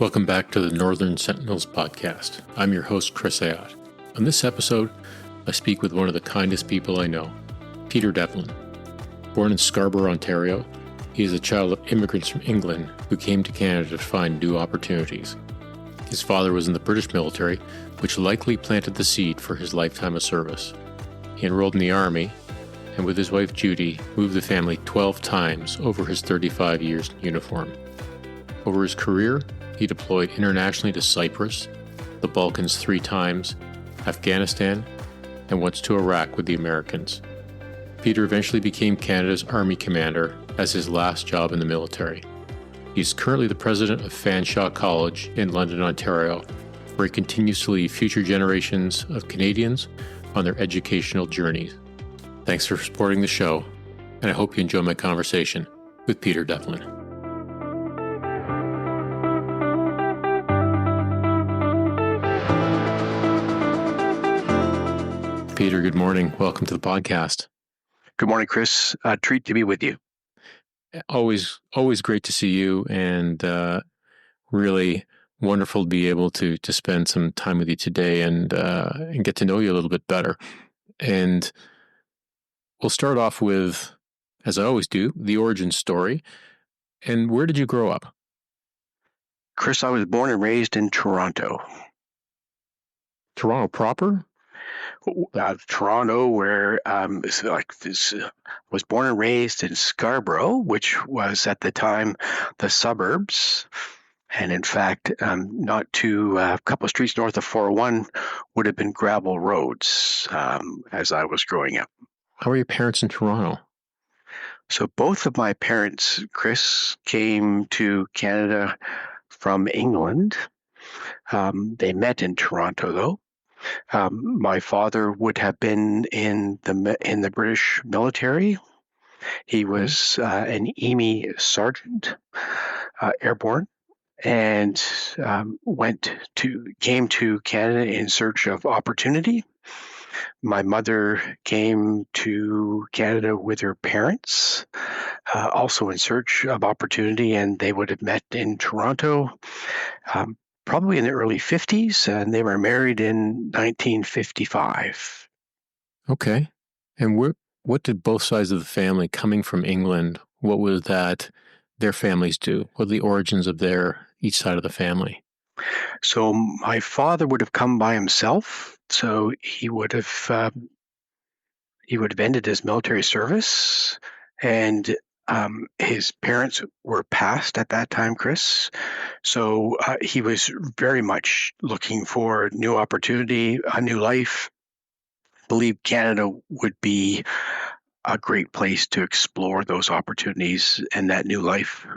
Welcome back to the Northern Sentinels podcast. I'm your host, Chris Ayotte. On this episode, I speak with one of the kindest people I know, Peter Devlin. Born in Scarborough, Ontario, he is a child of immigrants from England who came to Canada to find new opportunities. His father was in the British military, which likely planted the seed for his lifetime of service. He enrolled in the Army, and with his wife Judy, moved the family 12 times over his 35 years in uniform. Over his career, he deployed internationally to Cyprus, the Balkans 3 times, Afghanistan, and once to Iraq with the Americans. Peter eventually became Canada's Army commander as his last job in the military. He is currently the President of Fanshawe College in London, Ontario, where he continues to lead future generations of Canadians on their educational journeys. Thanks for supporting the show, and I hope you enjoy my conversation with Peter Devlin. Peter, good morning. Welcome to the podcast. Good morning, Chris. A treat to be with you. Always great to see you, and really wonderful to be able to spend some time with you today and get to know you a little bit better. And we'll start off with, as I always do, the origin story. And where did you grow up? Chris, I was born and raised in Toronto. Toronto proper? Toronto, where was born and raised in Scarborough, which was at the time the suburbs. And in fact, not too a couple of streets north of 401 would have been gravel roads as I was growing up. How were your parents in Toronto? So both of my parents, Chris, came to Canada from England. They met in Toronto, though. My father would have been in the British military. He was an EME sergeant, airborne, and came to Canada in search of opportunity. My mother came to Canada with her parents, also in search of opportunity, and they would have met in Toronto. Probably in the early 50s, and they were married in 1955. Okay. And what did both sides of the family coming from England, what was that their families do? What are the origins of each side of the family? So my father would have come by himself, so he would have ended his military service, and his parents were passed at that time, Chris. So he was very much looking for new opportunity, a new life. Believed Canada would be a great place to explore those opportunities and that new life.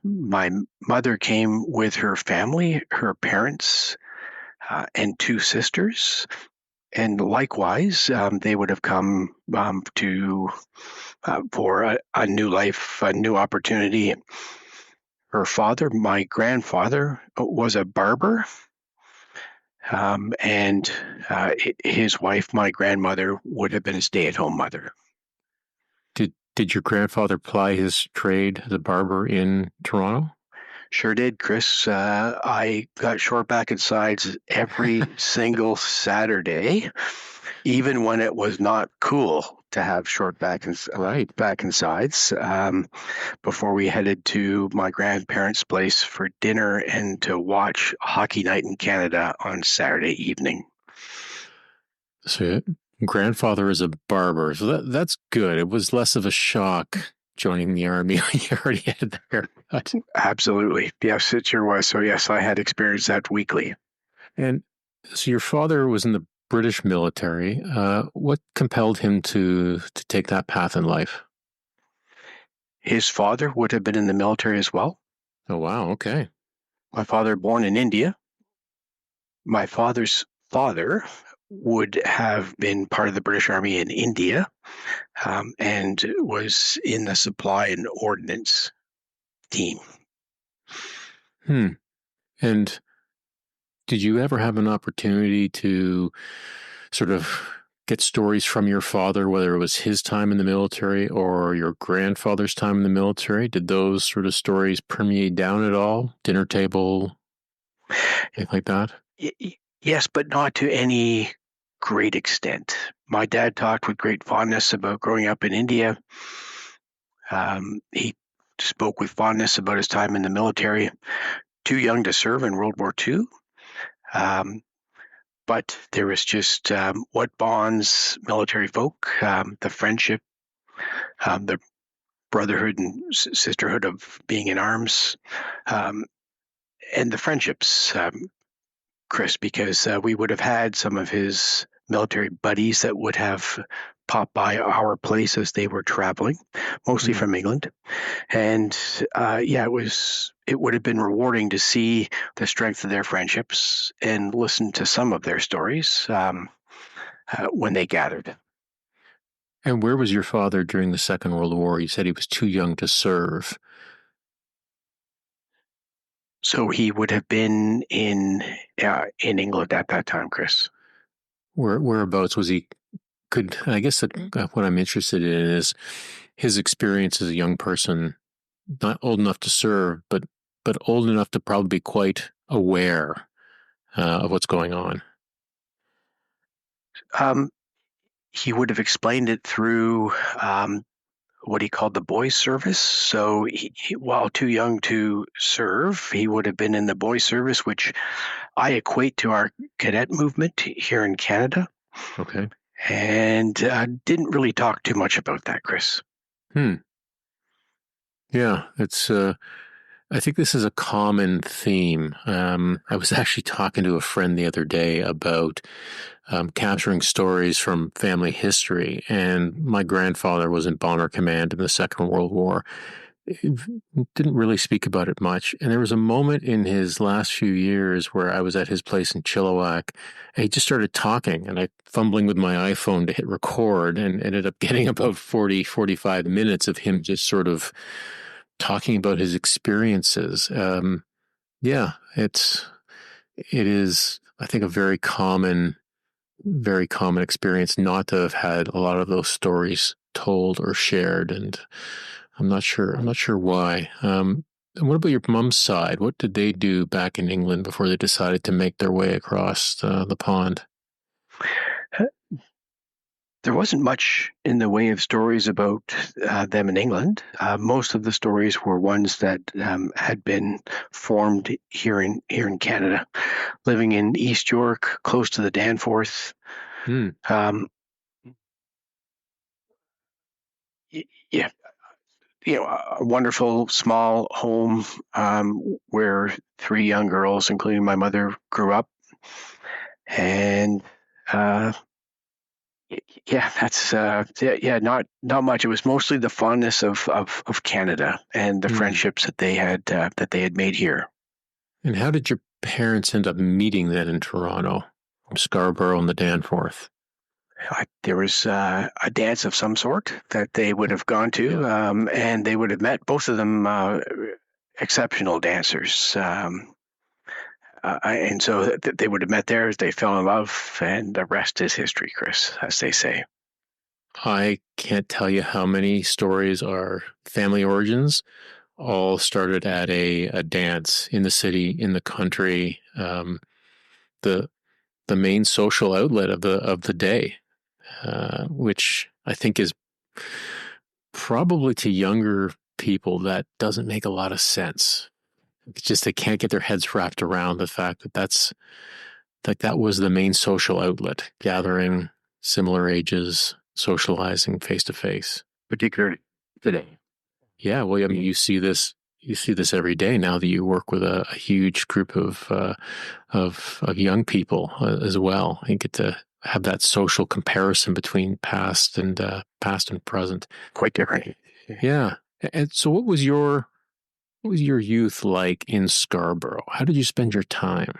My mother came with her family, her parents, and 2 sisters. And likewise, they would have come for a new life, a new opportunity. Her father, my grandfather, was a barber, and his wife, my grandmother, would have been a stay-at-home mother. Did your grandfather ply his trade as a barber in Toronto? Sure did, Chris. I got short back and sides every single Saturday, even when it was not cool to have short back and sides. Before we headed to my grandparents' place for dinner and to watch Hockey Night in Canada on Saturday evening. So your grandfather is a barber, so that's good. It was less of a shock joining the Army when you already had the haircut. Absolutely. Yes, it sure was. So yes, I had experienced that weekly. And so your father was in the British military. What compelled him to take that path in life? His father would have been in the military as well. Oh, wow. Okay. My father born in India. My father's father would have been part of the British Army in India, and was in the supply and ordnance team. And did you ever have an opportunity to sort of get stories from your father, whether it was his time in the military or your grandfather's time in the military? Did those sort of stories permeate down at all? Dinner table, anything like that? Yes, but not to any great extent. My dad talked with great fondness about growing up in India. He spoke with fondness about his time in the military. Too young to serve in World War II. But there was just what bonds military folk, the friendship, the brotherhood and sisterhood of being in arms, and the friendships, Chris, because we would have had some of his military buddies that would have popped by our place as they were traveling, mostly from England. And it would have been rewarding to see the strength of their friendships and listen to some of their stories when they gathered. And where was your father during the Second World War? You said he was too young to serve. So he would have been in England at that time, Chris. Whereabouts was he? I guess what I'm interested in is his experience as a young person, not old enough to serve, but old enough to probably be quite aware of what's going on. He would have explained it through what he called the boys' service. So while too young to serve, he would have been in the boys' service, which I equate to our cadet movement here in Canada. Okay. And didn't really talk too much about that, Chris. Yeah, it's. I think this is a common theme. I was actually talking to a friend the other day about capturing stories from family history, and my grandfather was in Bomber Command in the Second World War. He didn't really speak about it much, and there was a moment in his last few years where I was at his place in Chilliwack, and he just started talking, and I fumbling with my iPhone to hit record, and ended up getting about 45 minutes of him just sort of talking about his experiences. It is, I think, a very common experience not to have had a lot of those stories told or shared, and I'm not sure why. And what about your mom's side? What did they do back in England before they decided to make their way across the pond? There wasn't much in the way of stories about them in England. Most of the stories were ones that had been formed here in Canada, living in East York, close to the Danforth. Yeah, a wonderful small home where three young girls, including my mother, grew up, and that's not much. It was mostly the fondness of Canada and the friendships that they had made here. And how did your parents end up meeting then in Toronto, from Scarborough and the Danforth? There was a dance of some sort that they would have gone to, and they would have met, both of them exceptional dancers. And so they would have met there, they fell in love, and the rest is history, Chris, as they say. I can't tell you how many stories are family origins, all started at a dance in the city, in the country, the main social outlet of the day, which I think is probably to younger people that doesn't make a lot of sense. It's just they can't get their heads wrapped around the fact that was the main social outlet, gathering similar ages, socializing face to face, particularly today. Yeah, well, I mean, you see this every day now that you work with a huge group of young people as well. You get to have that social comparison between past and present. Quite different. Yeah. And so, what was your youth like in Scarborough? How did you spend your time?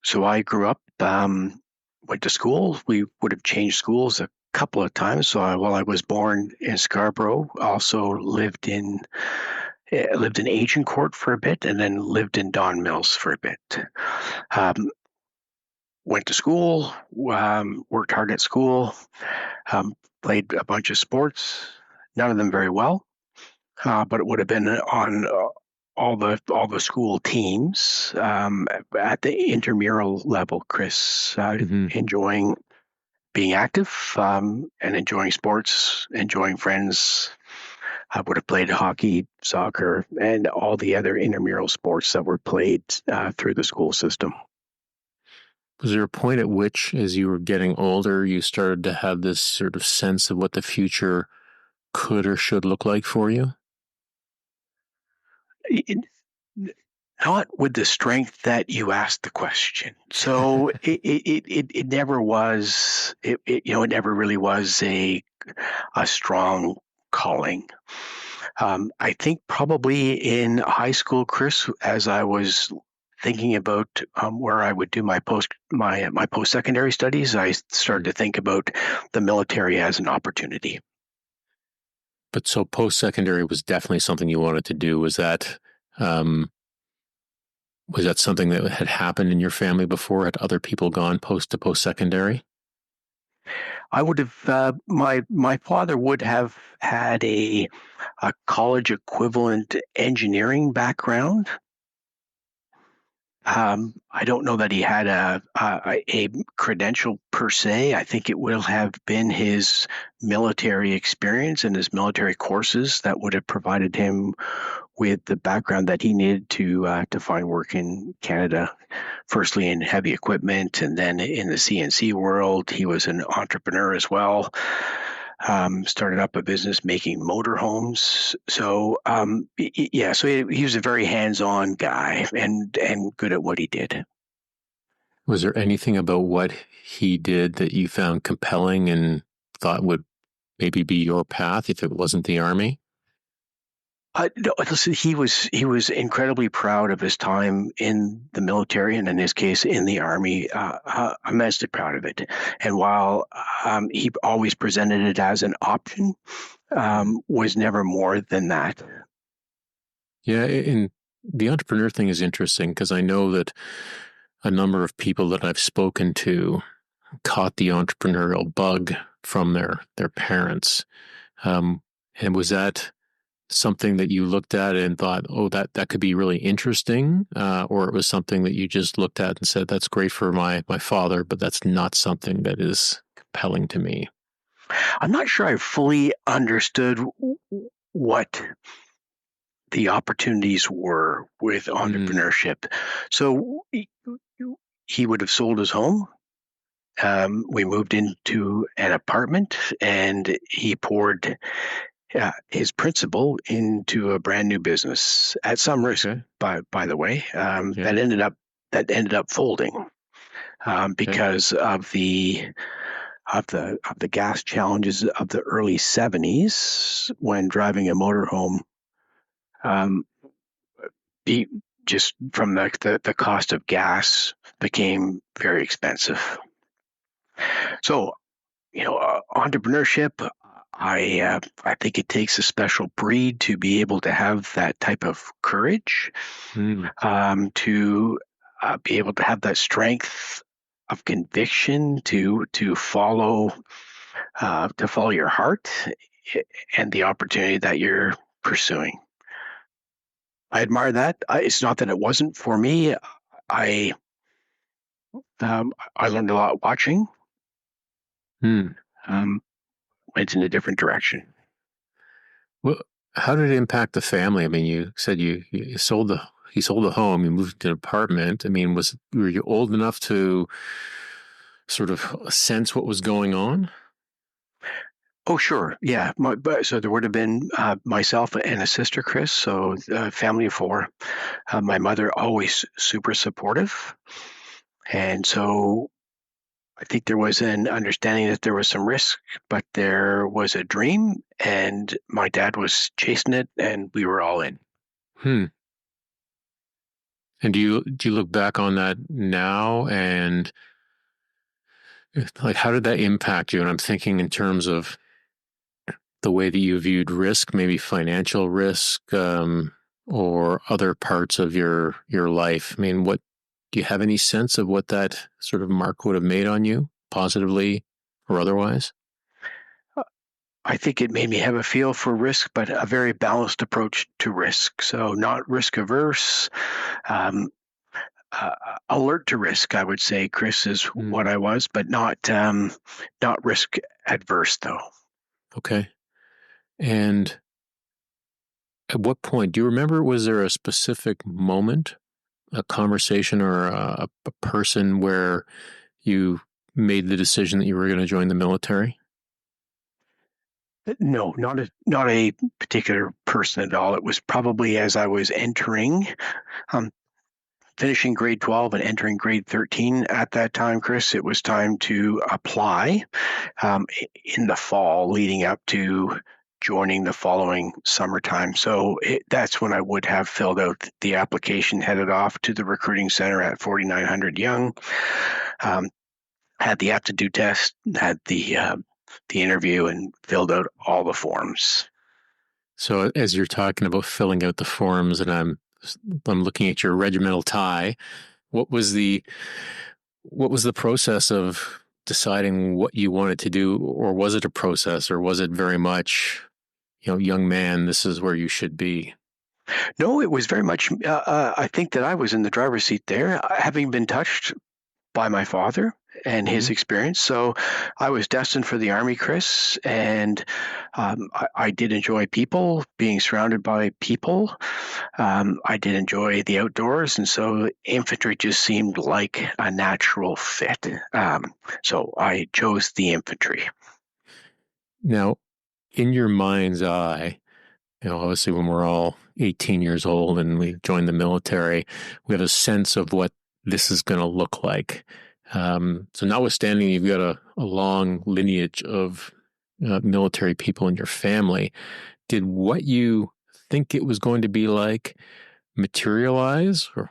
So I grew up, went to school. We would have changed schools a couple of times. So while I was born in Scarborough, also lived in Agincourt for a bit, and then lived in Don Mills for a bit. went to school, worked hard at school, um, played a bunch of sports, none of them very well, but it would have been on all the school teams at the intramural level. Chris, Hmm. enjoying being active and enjoying sports, enjoying friends. I would have played hockey, soccer, and all the other intramural sports that were played through the school system. Was there a point at which, as you were getting older, you started to have this sort of sense of what the future could or should look like for you? It, not with the strength that you asked the question. So it never was. It never really was a strong calling. I think probably in high school, Chris, as I was thinking about where I would do my post secondary studies, I started to think about the military as an opportunity. But so post-secondary was definitely something you wanted to do. Um, was that something that had happened in your family before? Had other people gone post to post-secondary? I would have my father would have had a college equivalent engineering background. I don't know that he had a credential per se. I think it will have been his military experience and his military courses that would have provided him with the background that he needed to find work in Canada. Firstly, in heavy equipment, and then in the CNC world, he was an entrepreneur as well. Started up a business making motorhomes. So yeah, so he was a very hands-on guy and good at what he did. Was there anything about what he did that you found compelling and thought would maybe be your path if it wasn't the army? No, listen, he was incredibly proud of his time in the military, and in his case, in the army. Immensely proud of it. And while he always presented it as an option, was never more than that. Yeah, and the entrepreneur thing is interesting because I know that a number of people that I've spoken to caught the entrepreneurial bug from their parents. Um, and was that something that you looked at and thought, oh, that could be really interesting, or it was something that you just looked at and said, that's great for my father, but that's not something that is compelling to me. I'm not sure I fully understood what the opportunities were with Mm, entrepreneurship. So he would have sold his home. We moved into an apartment, and he poured his principal into a brand new business at some risk. okay. By the way, Yeah. that ended up folding Okay. because of the gas challenges of the early 70s when driving a motorhome. Um, be, just from the cost of gas became very expensive. So entrepreneurship. I think it takes a special breed to be able to have that type of courage, Mm. to be able to have that strength of conviction to follow your heart and the opportunity that you're pursuing. I admire that. It's not that it wasn't for me. I I learned a lot watching. Mm. Um, Went in a different direction. Well, how did it impact the family? I mean, you said you sold he sold the home, you moved to an apartment. I mean, were you old enough to sort of sense what was going on? Oh, sure. Yeah. So there would have been myself and a sister, Chris. So a family of four. My mother always super supportive. And so I think there was an understanding that there was some risk, but there was a dream, and my dad was chasing it, and we were all in. Hmm. And do you look back on that now and like how did that impact you? And I'm thinking in terms of the way that you viewed risk, maybe financial risk, or other parts of your life. I mean, Do you have any sense of what that sort of mark would have made on you, positively or otherwise? I think it made me have a feel for risk, but a very balanced approach to risk. So not risk averse, um, alert to risk. I would say, Chris, is Mm, what I was, but not risk adverse though. okay. And at what point, do you remember, was there a specific moment, a conversation or a person where you made the decision that you were going to join the military? No, not a particular person at all. It was probably as I was um, finishing grade 12 and entering grade 13 at that time, Chris. It was time to apply um, in the fall leading up to joining the following summertime. So that's when I would have filled out the application, headed off to the recruiting center at 4900 Young, um, had the aptitude test, had the interview, and filled out all the forms. So as you're talking about filling out the forms, and I'm looking at your regimental tie, what was the what was the process of deciding what you wanted to do, or was it a process, or was it very much, young man, this is where you should be? No, it was very much. I think that I was in the driver's seat there, having been touched by my father and his Hmm. experience. So I was destined for the Army, Chris, and I did enjoy people, being surrounded by people. I did enjoy the outdoors, and so infantry just seemed like a natural fit. So I chose the infantry. Now, in your mind's eye, obviously when we're all 18 years old and we join the military, we have a sense of what this is going to look like. So notwithstanding you've got a long lineage of military people in your family, did what you think it was going to be like materialize, or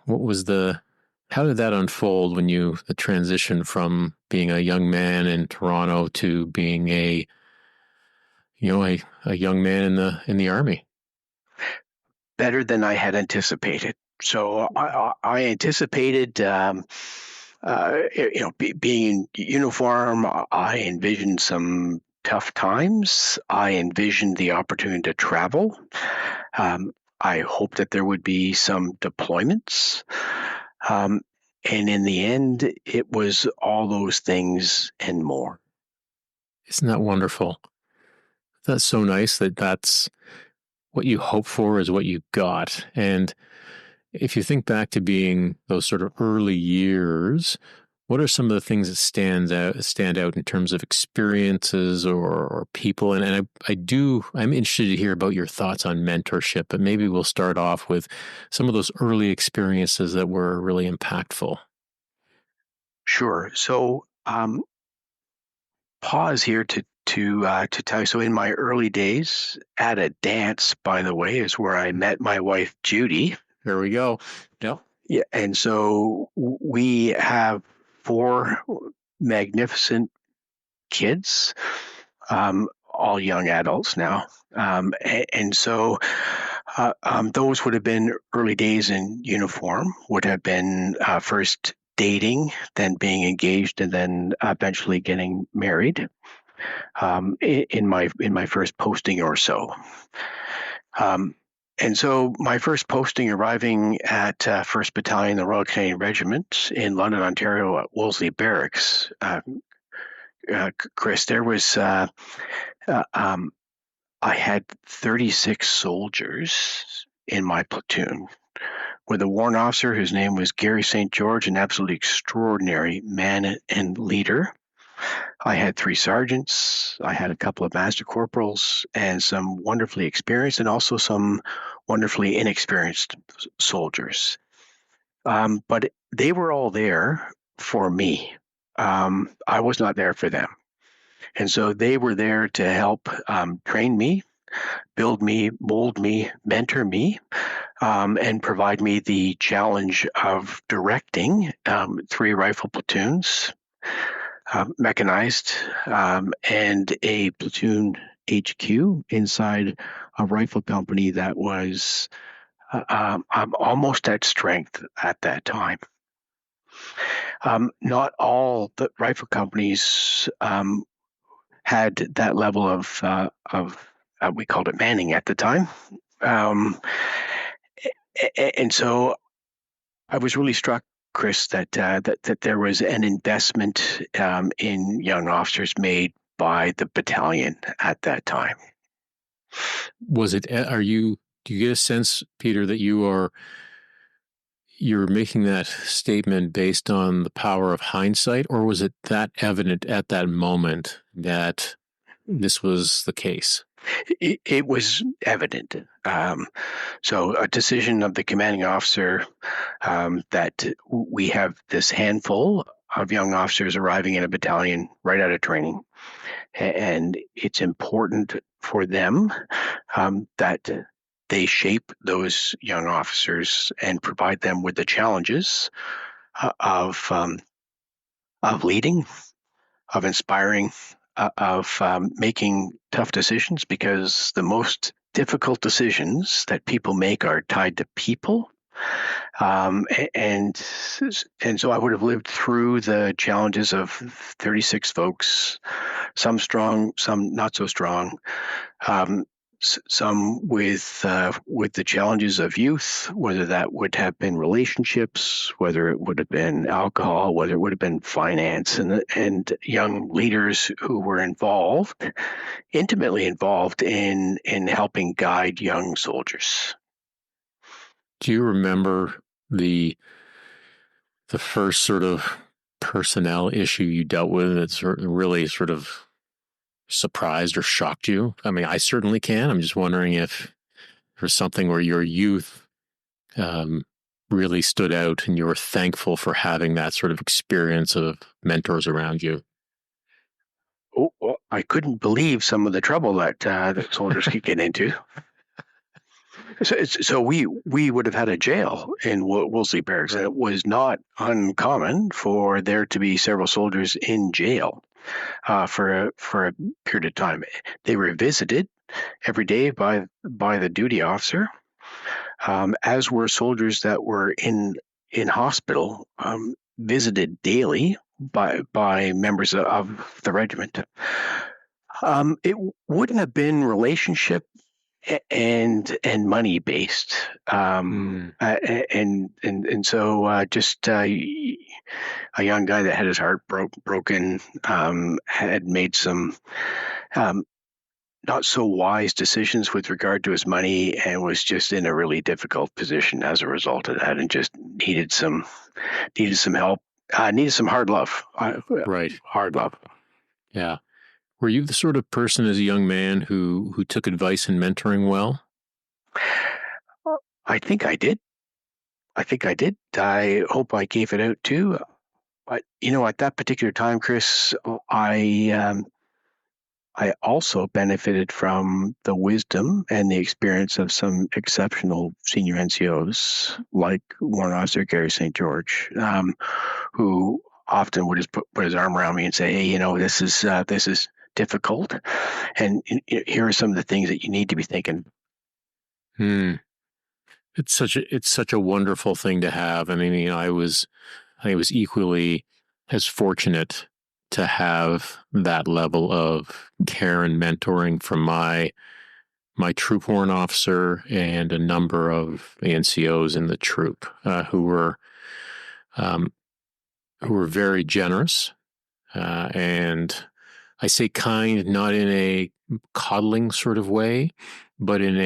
how did that unfold when the transition from being a young man in Toronto to being a young man in the army? Better than I had anticipated. So I anticipated, being in uniform. I envisioned some tough times. I envisioned the opportunity to travel. Um, I hoped that there would be some deployments. Um, and in the end, it was all those things and more. Isn't that wonderful? That's so nice that's what you hope for is what you got. And if you think back to being those sort of early years, what are some of the things that stand out in terms of experiences or people? And I'm interested to hear about your thoughts on mentorship, but maybe we'll start off with some of those early experiences that were really impactful. Sure. So pause here to tell you. So in my early days, at a dance, by the way, is where I met my wife Judy. There we go. Yeah. Yeah, and so we have four magnificent kids, all young adults now, and so those would have been early days in uniform. Would have been first dating, then being engaged, and then eventually getting married. In my first posting or so. Um, and so my first posting arriving at 1st Battalion, the Royal Canadian Regiment in London, Ontario, at Wolseley Barracks, Chris, there was, I had 36 soldiers in my platoon with a warrant officer whose name was Gary St. George, an absolutely extraordinary man and leader. I had three sergeants, I had a couple of master corporals, and some wonderfully experienced and also some wonderfully inexperienced soldiers. But they were all there for me. I was not there for them. And so they were there to help train me, build me, mold me, mentor me, and provide me the challenge of directing three rifle platoons, mechanized, and a platoon HQ inside a rifle company that was almost at strength at that time. Not all the rifle companies had that level of we called it manning at the time. Um, and so I was really struck, Chris, that there was an investment in young officers made by the battalion at that time. Do you get a sense, Peter, that you're making that statement based on the power of hindsight, or was it that evident at that moment that this was the case? It was evident. So a decision of the commanding officer that we have this handful of young officers arriving in a battalion right out of training, and it's important for them that they shape those young officers and provide them with the challenges of leading, of inspiring, of making tough decisions, because the most difficult decisions that people make are tied to people. And so I would have lived through the challenges of 36 folks, some strong, some not so strong, some with the challenges of youth, whether that would have been relationships, whether it would have been alcohol, whether it would have been finance, and young leaders who were intimately involved in helping guide young soldiers. Do you remember the first sort of personnel issue you dealt with that really sort of surprised or shocked you? I mean, I certainly can. I'm just wondering if there's something where your youth really stood out and you were thankful for having that sort of experience of mentors around you. Oh, well, I couldn't believe some of the trouble that soldiers could get into. So we would have had a jail in Wolseley Barracks, and it was not uncommon for there to be several soldiers in jail for a period of time. They were visited every day by the duty officer, as were soldiers that were in hospital, visited daily by members of the regiment. It wouldn't have been relationship and money based, and so just a young guy that had his heart broken, had made some not so wise decisions with regard to his money, and was just in a really difficult position as a result of that, and just needed some help, needed some hard love. Right. Hard love. Yeah. Were you the sort of person as a young man who took advice and mentoring well? I think I did. I hope I gave it out too. But at that particular time, Chris, I also benefited from the wisdom and the experience of some exceptional senior NCOs, like Warrant Officer Gary St. George, who often would just put his arm around me and say, "Hey, this is difficult, and here are some of the things that you need to be thinking." It's such a wonderful thing to have. I mean, I was equally as fortunate to have that level of care and mentoring from my troop warrant officer and a number of NCOs in the troop who were very generous, and I say kind not in a coddling sort of way, but in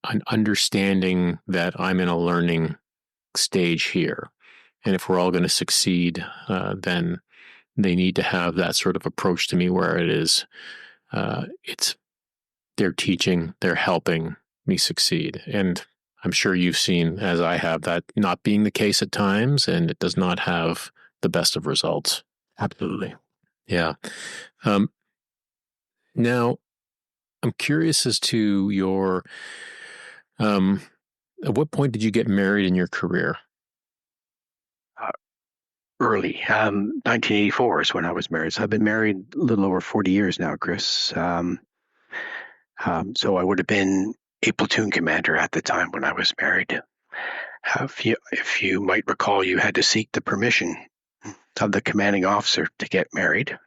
an understanding that I'm in a learning stage here, and if we're all going to succeed, then they need to have that sort of approach to me where it is, they're teaching, they're helping me succeed. And I'm sure you've seen, as I have, that not being the case at times, and it does not have the best of results. Absolutely. Yeah. Now, I'm curious as to your, at what point did you get married in your career? Early. 1984 is when I was married. So I've been married a little over 40 years now, Chris. So I would have been a platoon commander at the time when I was married. If you might recall, you had to seek the permission of the commanding officer to get married,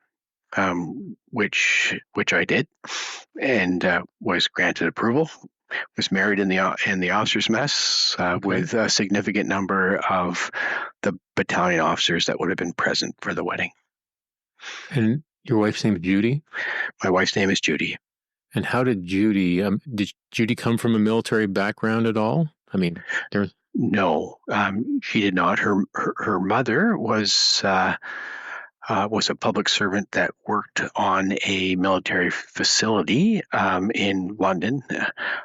which I did, and was granted approval. Was married in the officers' mess with a significant number of the battalion officers that would have been present for the wedding. And your wife's name is Judy? My wife's name is Judy. And how did Judy come from a military background at all? I mean, No, she did not. Her mother was a public servant that worked on a military facility in London.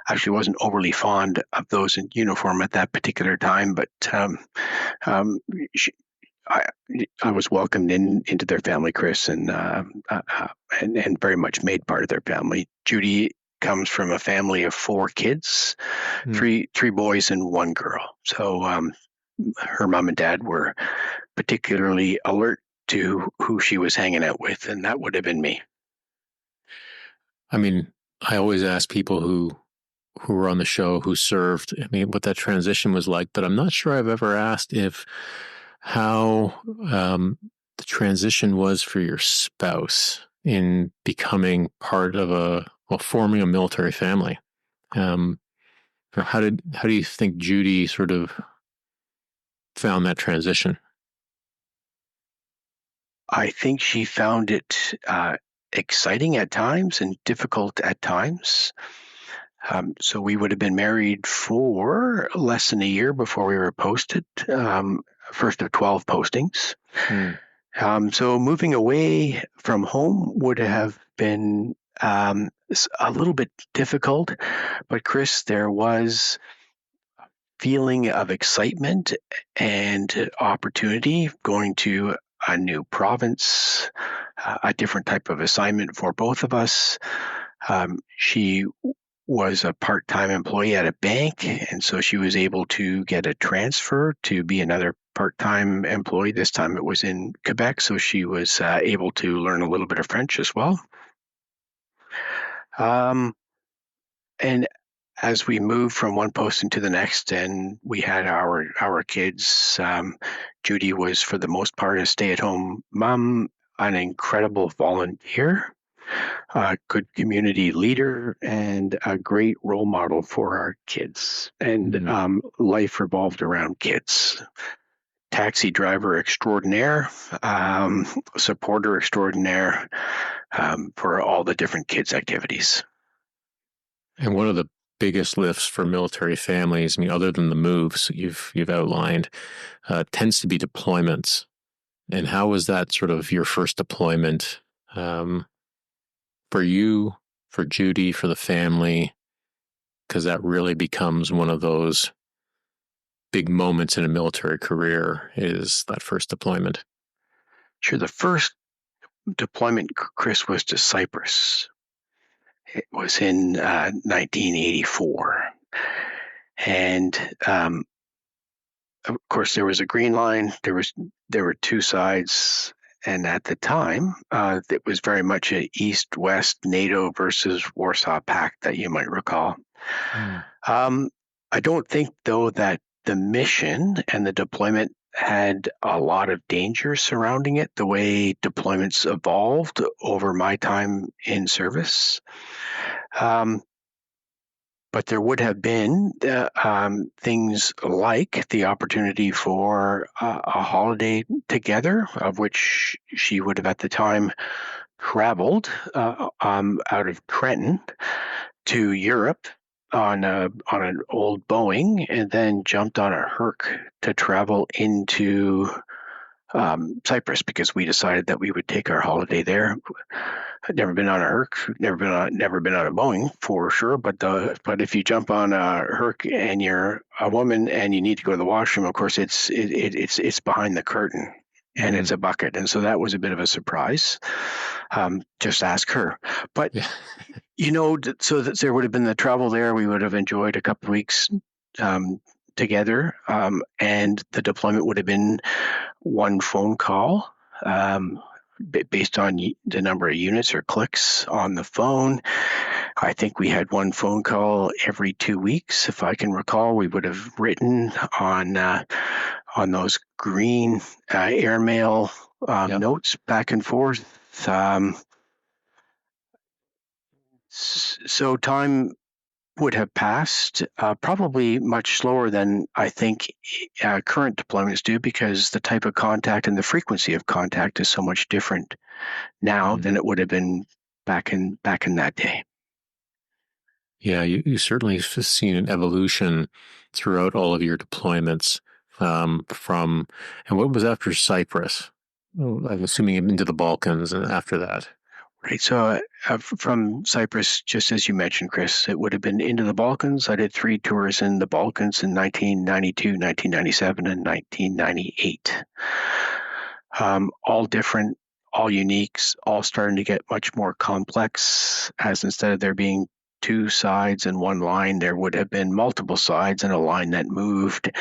Actually, wasn't overly fond of those in uniform at that particular time, but I was welcomed into their family, Chris, and very much made part of their family. Judy comes from a family of 4 kids, three boys and 1 girl. So her mom and dad were particularly alert to who she was hanging out with, and that would have been me. I mean, I always ask people who were on the show who served, I mean, what that transition was like, but I'm not sure I've ever asked how the transition was for your spouse in becoming part of forming a military family. How do you think Judy sort of found that transition? I think she found it exciting at times and difficult at times. So we would have been married for less than a year before we were posted, first of 12 postings. So moving away from home would have been a little bit difficult, but Chris, there was a feeling of excitement and opportunity going to a new province, a different type of assignment for both of us. She was a part-time employee at a bank, and so she was able to get a transfer to be another part-time employee. This time it was in Quebec, so she was able to learn a little bit of French as well. And as we moved from one posting to the next, and we had our kids, Judy was for the most part a stay-at-home mom, an incredible volunteer, a good community leader, and a great role model for our kids. And life revolved around kids. Taxi driver extraordinaire, supporter extraordinaire for all the different kids' activities. And one of the biggest lifts for military families, I mean, other than the moves you've outlined, tends to be deployments. And how was that sort of your first deployment for you, for Judy, for the family? Because that really becomes one of those big moments in a military career, is that first deployment. Sure. The first deployment, Chris, was to Cyprus. It was in 1984. And of course, there was a green line. There were 2 sides. And at the time, it was very much a East-West NATO versus Warsaw Pact that you might recall. I don't think, though, that the mission and the deployment had a lot of danger surrounding it, the way deployments evolved over my time in service. But there would have been things like the opportunity for a holiday together, of which she would have at the time traveled out of Trenton to Europe on an old Boeing, and then jumped on a Herc to travel into Cyprus, because we decided that we would take our holiday there. I'd never been on a Herc, never been on a Boeing for sure. But if you jump on a Herc and you're a woman and you need to go to the washroom, of course it's behind the curtain and it's a bucket, and so that was a bit of a surprise. Just ask her. But so that there would have been the travel there. We would have enjoyed a couple of weeks together, and the deployment would have been one phone call. Based on the number of units or clicks on the phone. I think we had one phone call every 2 weeks, if I can recall. We would have written on those green airmail Yep. notes back and forth. So time would have passed probably much slower than I think current deployments do, because the type of contact and the frequency of contact is so much different now than it would have been back in that day. Yeah, you certainly have seen an evolution throughout all of your deployments from, and what was after Cyprus? Oh, I'm assuming into the Balkans and after that. Right. So from Cyprus, just as you mentioned, Chris, it would have been into the Balkans. I did 3 tours in the Balkans in 1992, 1997, and 1998. All different, all uniques, all starting to get much more complex, as instead of there being 2 sides and 1 line, there would have been multiple sides and a line that moved.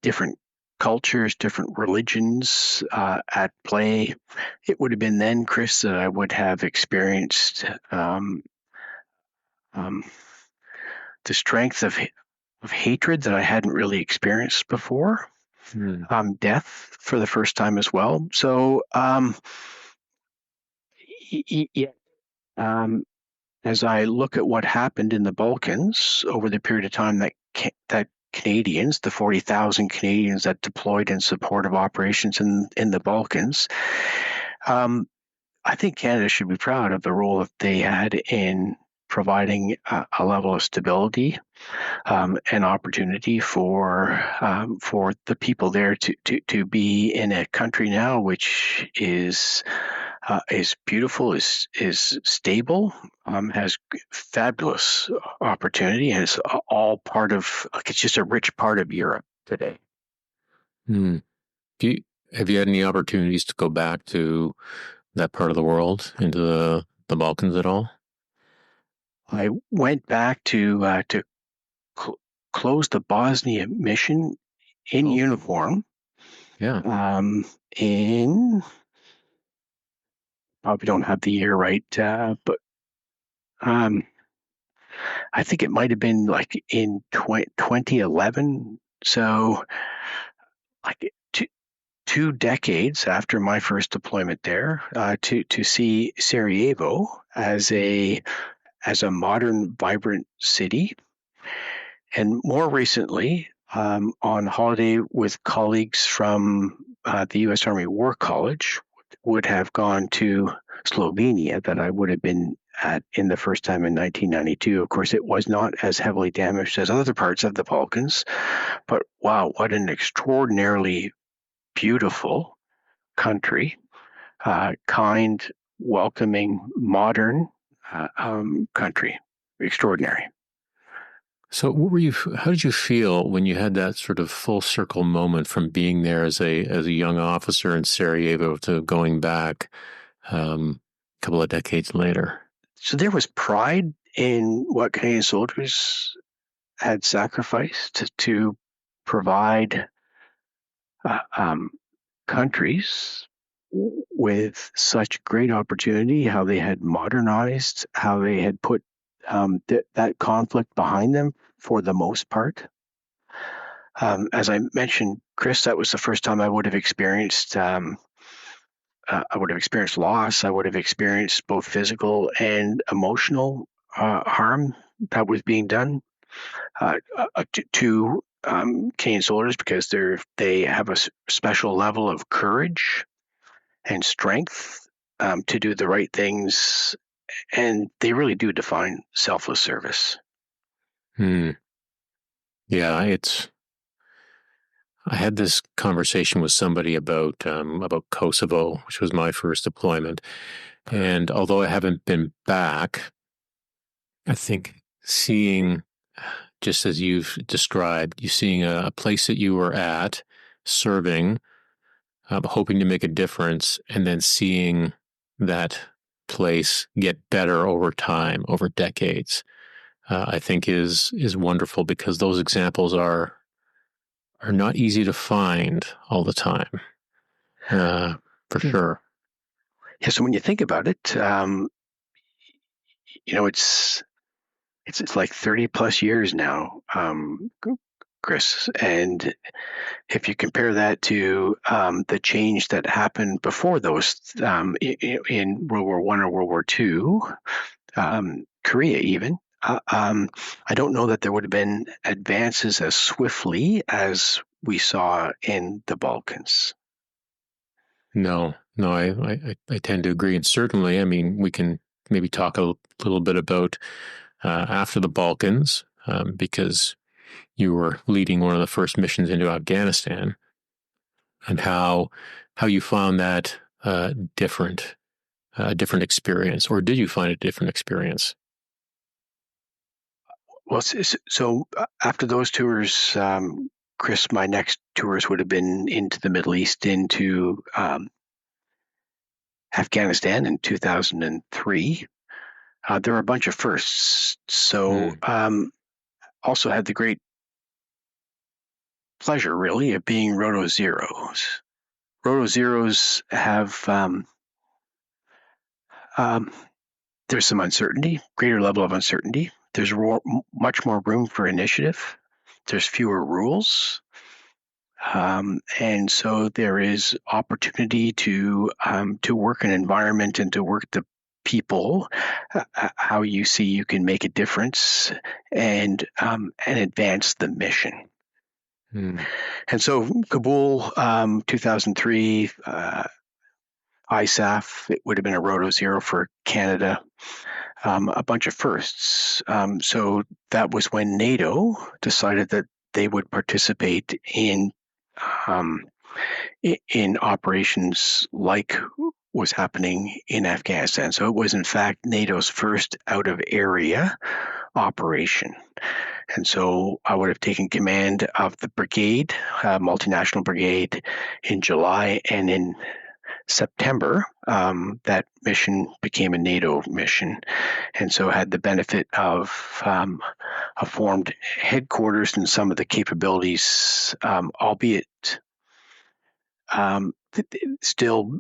Different cultures, different religions at play. It would have been then, Chris, that I would have experienced the strength of hatred that I hadn't really experienced before. Death for the first time as well. So, as I look at what happened in the Balkans over the period of time that Canadians, the 40,000 Canadians that deployed in support of operations in the Balkans, I think Canada should be proud of the role that they had in providing a level of stability and opportunity for the people there to be in a country now which is beautiful, is stable, has fabulous opportunity, and is all part of. It's just a rich part of Europe today. Hmm. Have you had any opportunities to go back to that part of the world, into the Balkans at all? I went back to close the Bosnia mission in uniform. Yeah. In probably don't have the year right, but I think it might have been like in 2011. So, like 2 decades after my first deployment there, to see Sarajevo as a modern, vibrant city, and more recently, on holiday with colleagues from the U.S. Army War College, would have gone to Slovenia that I would have been at in the first time in 1992. Of course, it was not as heavily damaged as other parts of the Balkans, but wow, what an extraordinarily beautiful country, kind, welcoming, modern country, extraordinary. So, how did you feel when you had that sort of full circle moment from being there as a young officer in Sarajevo to going back a couple of decades later? So there was pride in what Canadian soldiers had sacrificed to provide countries with such great opportunity, how they had modernized, how they had put that conflict behind them for the most part. As I mentioned, Chris, that was the first time I would have experienced loss. I would have experienced both physical and emotional harm that was being done to Canadian soldiers, because they have a special level of courage and strength to do the right things, and they really do define selfless service. Yeah, I had this conversation with somebody about Kosovo, which was my first deployment, and although I haven't been back, I think seeing, just as you've described, you seeing a place that you were at, serving, hoping to make a difference, and then seeing that place get better over time, over decades, I think is wonderful, because those examples are not easy to find all the time, for sure. Yeah. So when you think about it, it's like 30 plus years now. Chris. And if you compare that to the change that happened before those in World War I or World War II, Korea even, I don't know that there would have been advances as swiftly as we saw in the Balkans. No, I tend to agree. And certainly, I mean, we can maybe talk a little bit about after the Balkans, because you were leading one of the first missions into Afghanistan, and how you found that different experience, or did you find a different experience? Well, so after those tours, Chris, my next tours would have been into the Middle East, into Afghanistan in 2003. There were a bunch of firsts. So also had the great pleasure, really, of being Roto Zeros. Roto Zeros have, there's some uncertainty, greater level of uncertainty. There's much more room for initiative. There's fewer rules. And so there is opportunity to work an environment and to work the people, how you see you can make a difference and advance the mission. And so Kabul, 2003, ISAF, it would have been a Roto Zero for Canada, a bunch of firsts. So that was when NATO decided that they would participate in operations like was happening in Afghanistan. So it was, in fact, NATO's first out-of-area operation. And so I would have taken command of the brigade, multinational brigade, in July, and in September, that mission became a NATO mission, and so had the benefit of a formed headquarters and some of the capabilities, albeit still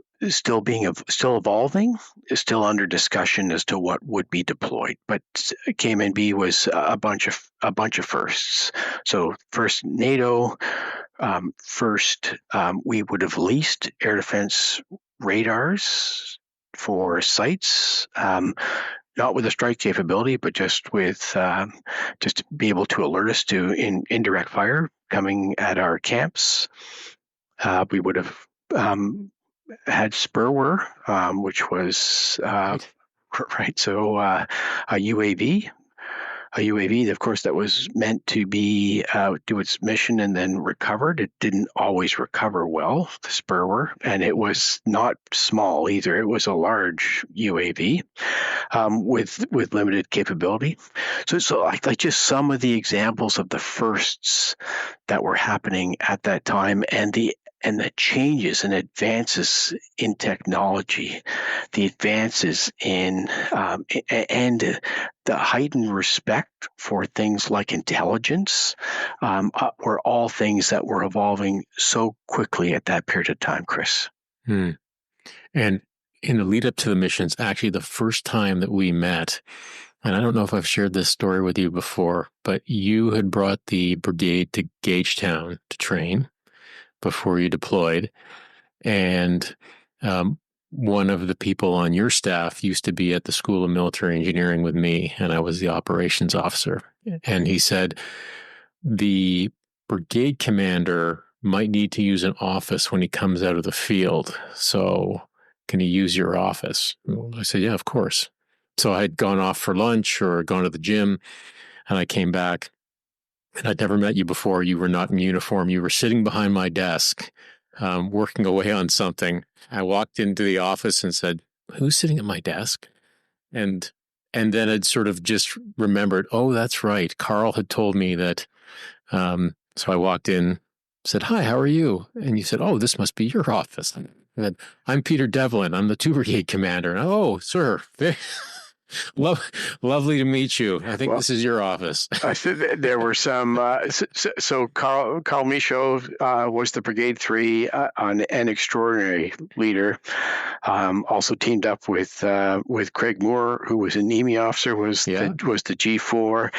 evolving, still under discussion as to what would be deployed. But KMNB was a bunch of firsts. So first NATO. First, we would have leased air defense radars for sites, not with a strike capability, but just with just to be able to alert us to indirect fire coming at our camps. We would have had Spurwer, which was right. So a UAV. A UAV, of course, that was meant to be do its mission and then recovered. It didn't always recover well, the Spurwer, and it was not small either. It was a large UAV with limited capability. So like just some of the examples of the firsts that were happening at that time, and the changes and advances in technology, the advances in and the heightened respect for things like intelligence were all things that were evolving so quickly at that period of time, Chris. And in the lead up to the missions, actually the first time that we met, and I don't know if I've shared this story with you before, but you had brought the brigade to Gagetown to train before you deployed. And one of the people on your staff used to be at the School of Military Engineering with me, and I was the operations officer. And he said, the brigade commander might need to use an office when he comes out of the field. So can he use your office? I said, yeah, of course. So I had gone off for lunch or gone to the gym, and I came back. And I'd never met you before. You were not in uniform. You were sitting behind my desk, working away on something. I walked into the office and said, who's sitting at my desk? And then I'd sort of just remembered, oh, that's right. Carl had told me that. So I walked in, said, hi, how are you? And you said, oh, this must be your office. And I'm Peter Devlin. I'm the 2 Brigade commander. And, oh, sir. Lovely to meet you. I think Well, this is your office. there were some. So Carl Michaud was the Brigade 3, an extraordinary leader. Also teamed up with Craig Moore, who was an EME officer, was the G4.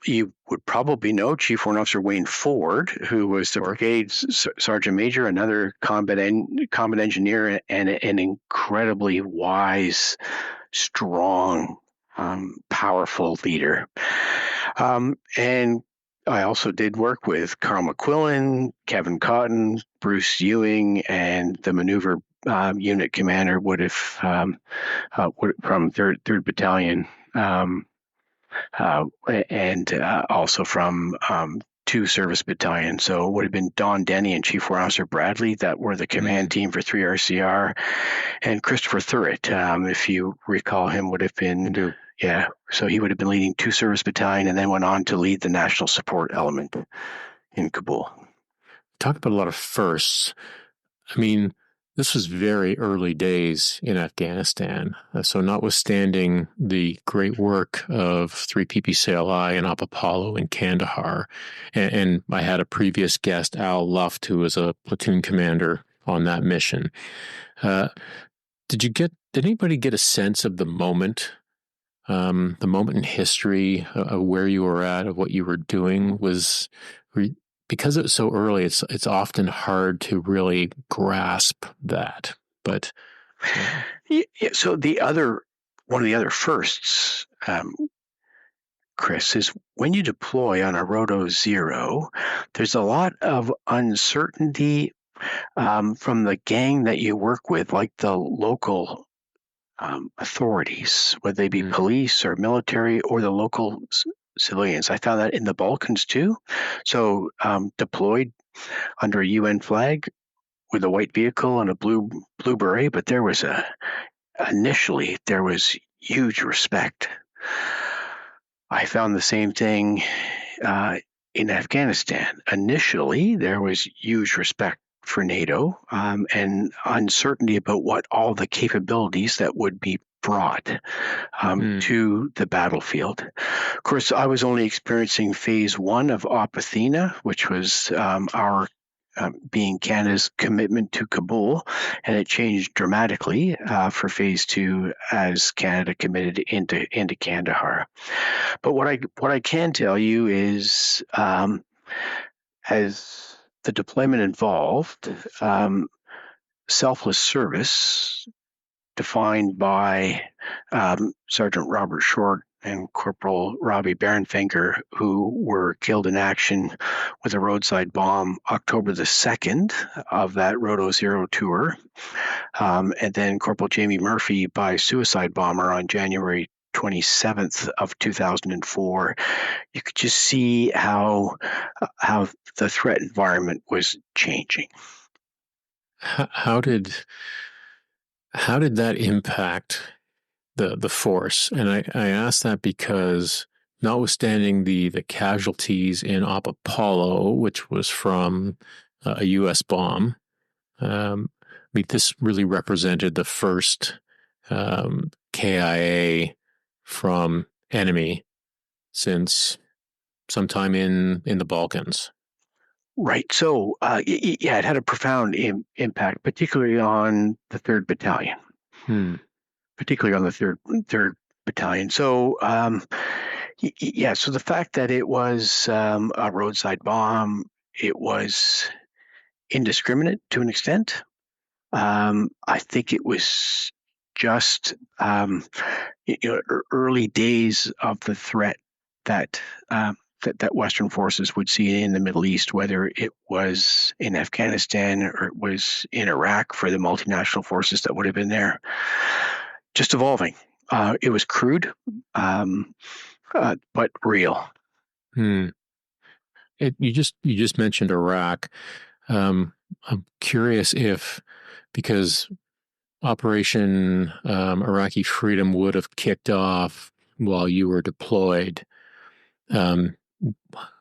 You would probably know Chief Warrant Officer Wayne Ford, who was the brigade sergeant major, another combat engineer, and an incredibly wise, strong, powerful leader. And I also did work with Carl McQuillan, Kevin Cotton, Bruce Ewing, and the maneuver unit commander would have from 3rd Battalion. And also from 2 service battalions. So it would have been Don Denny and Chief Warrant Officer Bradley that were the command team for 3 RCR. And Christopher Thurrett, if you recall him, would have been, so he would have been leading 2 service battalion and then went on to lead the national support element in Kabul. Talk about a lot of firsts. I mean, this was very early days in Afghanistan. So notwithstanding the great work of 3PPCLI and Op Apollo in Kandahar, and I had a previous guest, Al Luft, who was a platoon commander on that mission. Did anybody get a sense of the moment in history of where you were at, of what you were doing? Because it was so early, it's often hard to really grasp that. But so one of the other firsts, Chris, is when you deploy on a Roto 0, there's a lot of uncertainty from the gang that you work with, like the local authorities, whether they be police or military or the local civilians. I found that in the Balkans too. So deployed under a UN flag with a white vehicle and a blue beret, but initially there was huge respect. I found the same thing in Afghanistan. Initially, there was huge respect for NATO and uncertainty about what all the capabilities that would be brought to the battlefield. Of course, I was only experiencing phase 1 of Op Athena, which was our being Canada's commitment to Kabul, and it changed dramatically for phase 2 as Canada committed into Kandahar. But what I can tell you is, as the deployment involved, selfless service, defined by Sergeant Robert Short and Corporal Robbie Barenfinger, who were killed in action with a roadside bomb October the 2nd of that Roto 0 tour. And then Corporal Jamie Murphy by suicide bomber on January 27th of 2004. You could just see how the threat environment was changing. How did that impact the force? And I ask that because notwithstanding the casualties in Op Apollo, which was from a U.S. bomb, this really represented the first KIA from enemy since sometime in the Balkans. Right. So, it had a profound impact, particularly on the 3rd Battalion. Particularly on the third battalion. So, so the fact that it was a roadside bomb, it was indiscriminate to an extent. I think it was just early days of the threat that Western forces would see in the Middle East, whether it was in Afghanistan or it was in Iraq for the multinational forces that would have been there. Just evolving. It was crude, but real. You just mentioned Iraq. I'm curious if, because Operation Iraqi Freedom would have kicked off while you were deployed,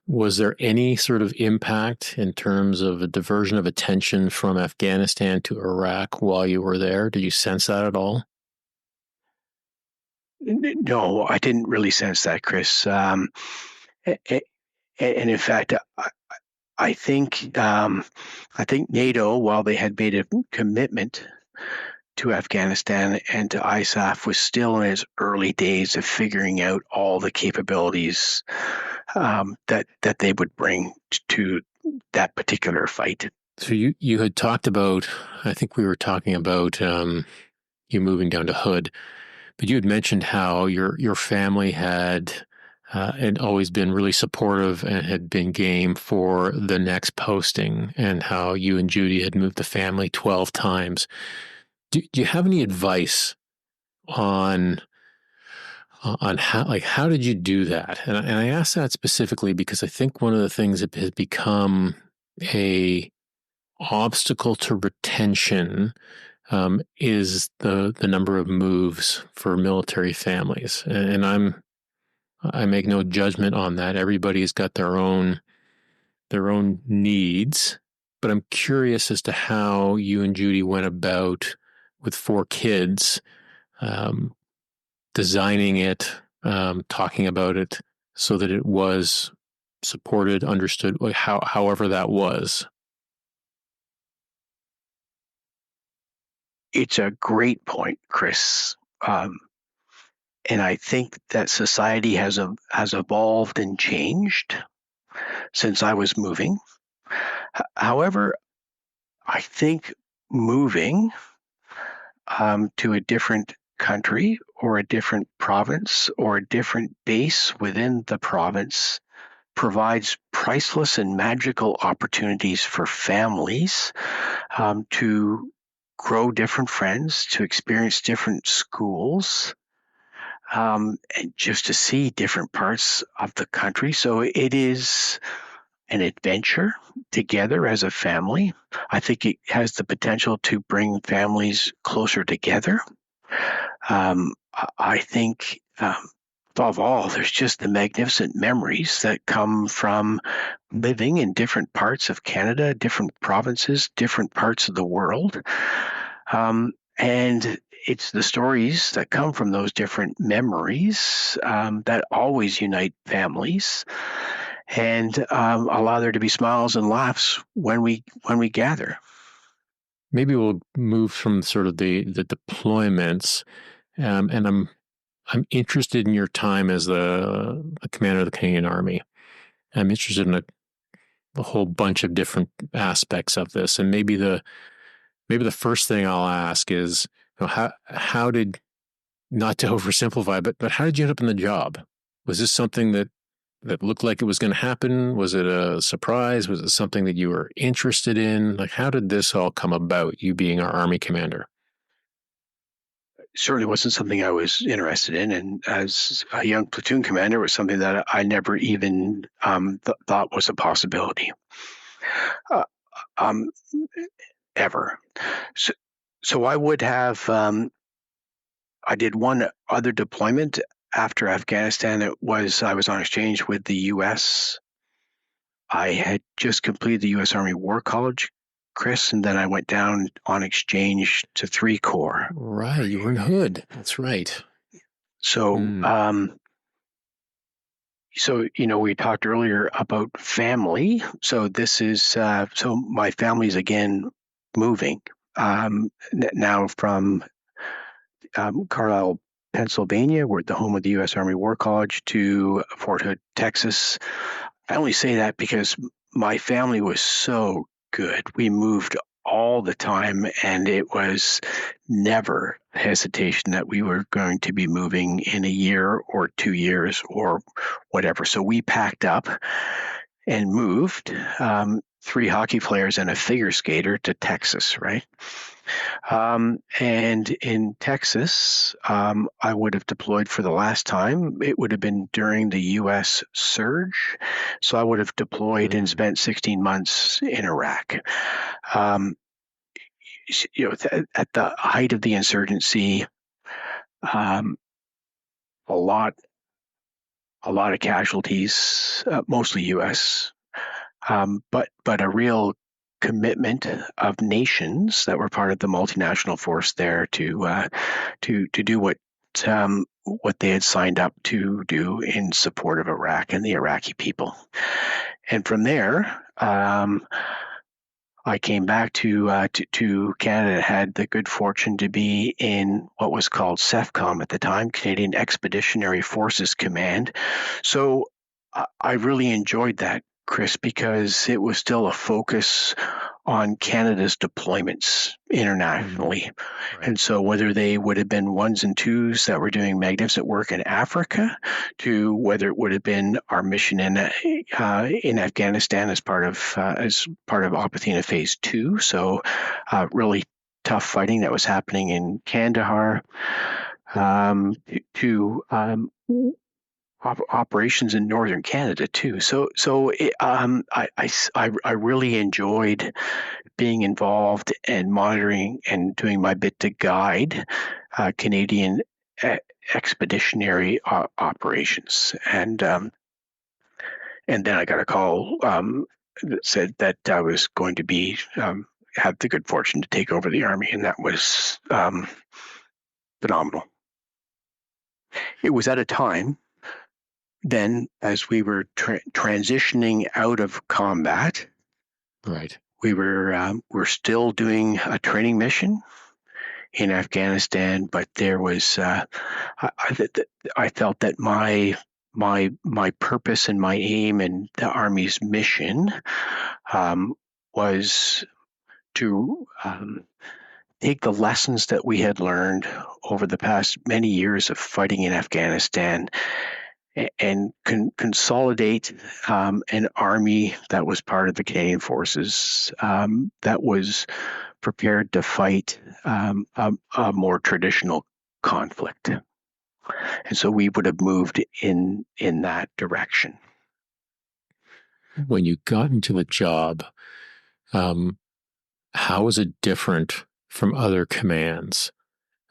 was there any sort of impact in terms of a diversion of attention from Afghanistan to Iraq while you were there? Did you sense that at all? No, I didn't really sense that, Chris. And in fact, I think I think NATO, while they had made a commitment to Afghanistan and to ISAF, was still in its early days of figuring out all the capabilities that they would bring to that particular fight. So you had talked about, I think we were talking about you moving down to Hood, but you had mentioned how your family had always been really supportive and had been game for the next posting, and how you and Judy had moved the family 12 times. Do you have any advice on how did you do that? And I ask that specifically because I think one of the things that has become a obstacle to retention is the number of moves for military families, and I make no judgment on that. Everybody's got their own needs, but I'm curious as to how you and Judy went about with 4 kids, designing it, talking about it so that it was supported, understood, however that was. It's a great point, Chris. And I think that society has evolved and changed since I was moving. However, I think moving to a different country or a different province or a different base within the province provides priceless and magical opportunities for families to grow different friends, to experience different schools, and just to see different parts of the country. So it is an adventure together as a family. I think it has the potential to bring families closer together. I think, above all, there's just the magnificent memories that come from living in different parts of Canada, different provinces, different parts of the world. And it's the stories that come from those different memories that always unite families and allow there to be smiles and laughs when we gather. Maybe we'll move from sort of the deployments, and I'm interested in your time as the commander of the Canadian Army. I'm interested in a whole bunch of different aspects of this, and maybe the first thing I'll ask is, how did, not to oversimplify, but how did you end up in the job? Was this something that looked like it was going to happen? Was it a surprise? Was it something that you were interested in? Like, how did this all come about, you being our Army commander? Certainly wasn't something I was interested in, and as a young platoon commander, it was something that I never even thought was a possibility, uh, um, ever. So I would have. I did one other deployment after Afghanistan. I was on exchange with the U.S. I had just completed the U.S. Army War College, Chris, and then I went down on exchange to 3 Corps. Right, you were in Hood. That's right. So, we talked earlier about family. So this is so my family's again moving now from Carlisle, Pennsylvania, we're at the home of the U.S. Army War College, to Fort Hood, Texas. I only say that because my family was so good. We moved all the time, and it was never hesitation that we were going to be moving in a year or 2 years or whatever. So we packed up and moved, 3 hockey players and a figure skater, to Texas, right? And in Texas, I would have deployed for the last time. It would have been during the U.S. surge. So I would have deployed and spent 16 months in Iraq. At the height of the insurgency, a lot of casualties, mostly U.S., but a real commitment of nations that were part of the multinational force there to do what what they had signed up to do in support of Iraq and the Iraqi people. And from there, I came back to Canada. Had the good fortune to be in what was called CEFCOM at the time, Canadian Expeditionary Forces Command. So I really enjoyed that, Chris, because it was still a focus on Canada's deployments internationally. Right. And so whether they would have been ones and twos that were doing magnificent work in Africa, to whether it would have been our mission in Afghanistan as part of Operathena Phase 2, so really tough fighting that was happening in Kandahar, to operations in northern Canada too. I really enjoyed being involved and monitoring and doing my bit to guide Canadian expeditionary operations. And then I got a call that said that I was going to be had the good fortune to take over the Army, and that was phenomenal. It was at a time then, as we were transitioning out of combat, right? We're still doing a training mission in Afghanistan, but there was I felt that my purpose and my aim and the Army's mission was to take the lessons that we had learned over the past many years of fighting in Afghanistan and consolidate an army that was part of the Canadian Forces that was prepared to fight a more traditional conflict. And so we would have moved in that direction. When you got into the job, how was it different from other commands?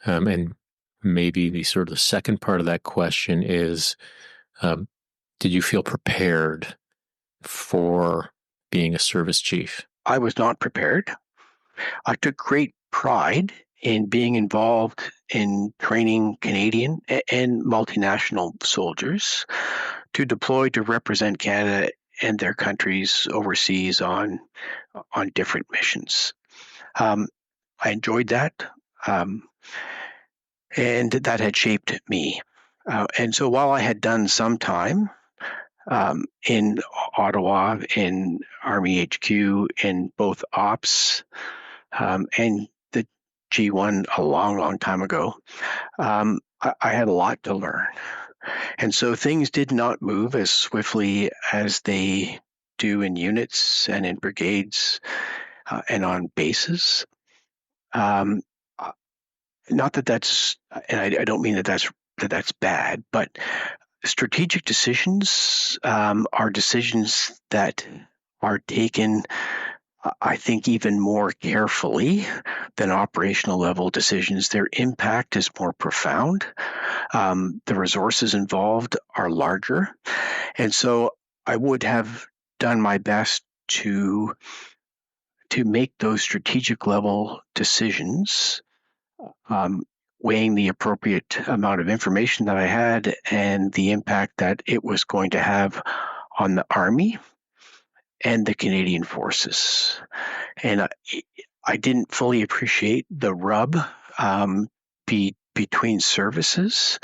And maybe the second part of that question is, did you feel prepared for being a service chief? I was not prepared. I took great pride in being involved in training Canadian and multinational soldiers to deploy to represent Canada and their countries overseas on different missions. I enjoyed that, and that had shaped me. And so while I had done some time in Ottawa, in Army HQ, in both ops and the G1 a long, long time ago, I had a lot to learn. And so things did not move as swiftly as they do in units and in brigades and on bases. Not that that's, and I don't mean that that's bad, but strategic decisions are decisions that are taken, I think, even more carefully than operational level decisions. Their impact is more profound. The resources involved are larger. And so I would have done my best to make those strategic level decisions, weighing the appropriate amount of information that I had and the impact that it was going to have on the Army and the Canadian Forces. And I didn't fully appreciate the rub between services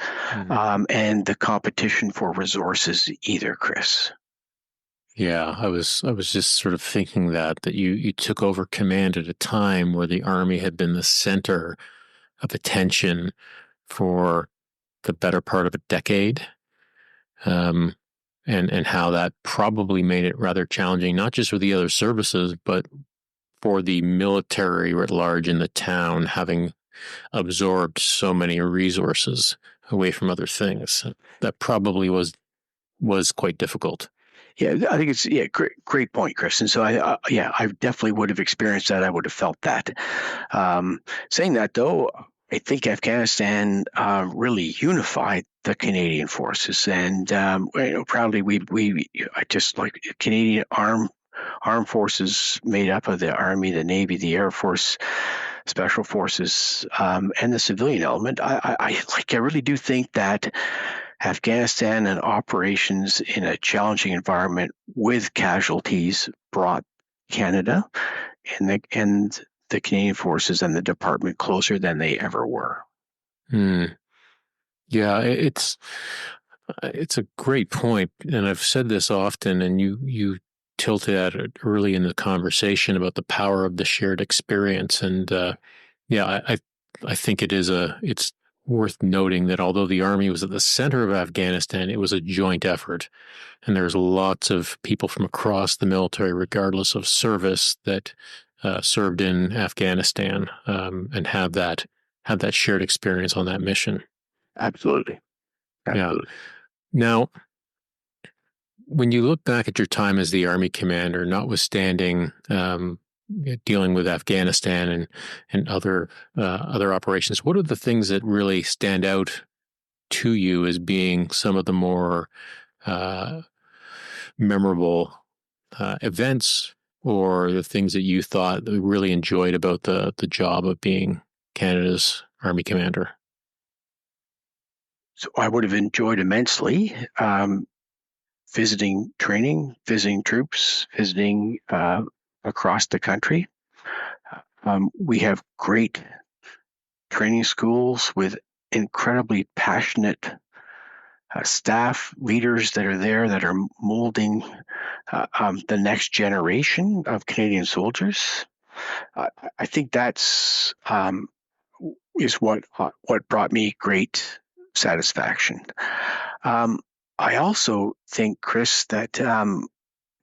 and the competition for resources either, Chris. Yeah, I was just sort of thinking that you took over command at a time where the Army had been the center of attention for the better part of a decade, and how that probably made it rather challenging, not just for the other services, but for the military at large in the town, having absorbed so many resources away from other things. That probably was quite difficult. Yeah, I think it's great point, Chris. And so I definitely would have experienced that. I would have felt that. Saying that though, I think Afghanistan really unified the Canadian Forces, and proudly we just like Canadian armed forces made up of the Army, the Navy, the Air Force, special forces, and the civilian element. I really do think that Afghanistan and operations in a challenging environment with casualties brought Canada and the Canadian forces and the department closer than they ever were. Yeah, it's a great point, and I've said this often, and you tilted at it early in the conversation about the power of the shared experience, and I think it's worth noting that although the Army was at the center of Afghanistan, it was a joint effort, and there's lots of people from across the military, regardless of service, that served in Afghanistan and have that shared experience on that mission. Absolutely. Yeah. Now, when you look back at your time as the Army commander, notwithstanding dealing with Afghanistan and other operations, what are the things that really stand out to you as being some of the more memorable events, or the things that you thought that you really enjoyed about the job of being Canada's Army commander? So I would have enjoyed immensely visiting training, visiting troops, visiting across the country. We have great training schools with incredibly passionate staff leaders that are there that are molding the next generation of Canadian soldiers. I think that's is what brought me great satisfaction. I also think, Chris, that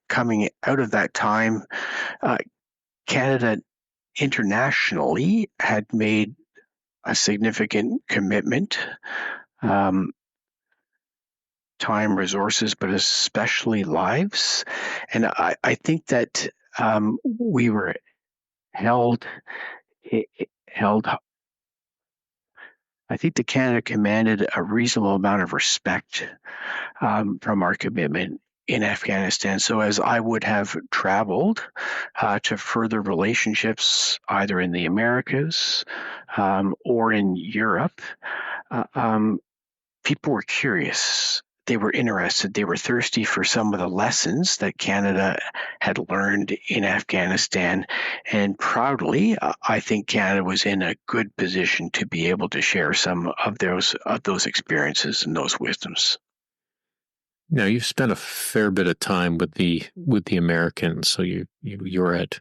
coming out of that time, Canada internationally had made a significant commitment, time, resources, but especially lives. And I think that we were held. I think that Canada commanded a reasonable amount of respect from our commitment in Afghanistan. So as I would have traveled to further relationships, either in the Americas or in Europe, people were curious. They were interested. They were thirsty for some of the lessons that Canada had learned in Afghanistan. And proudly, I think Canada was in a good position to be able to share some of those experiences and those wisdoms. Now, you've spent a fair bit of time with the Americans. So you're at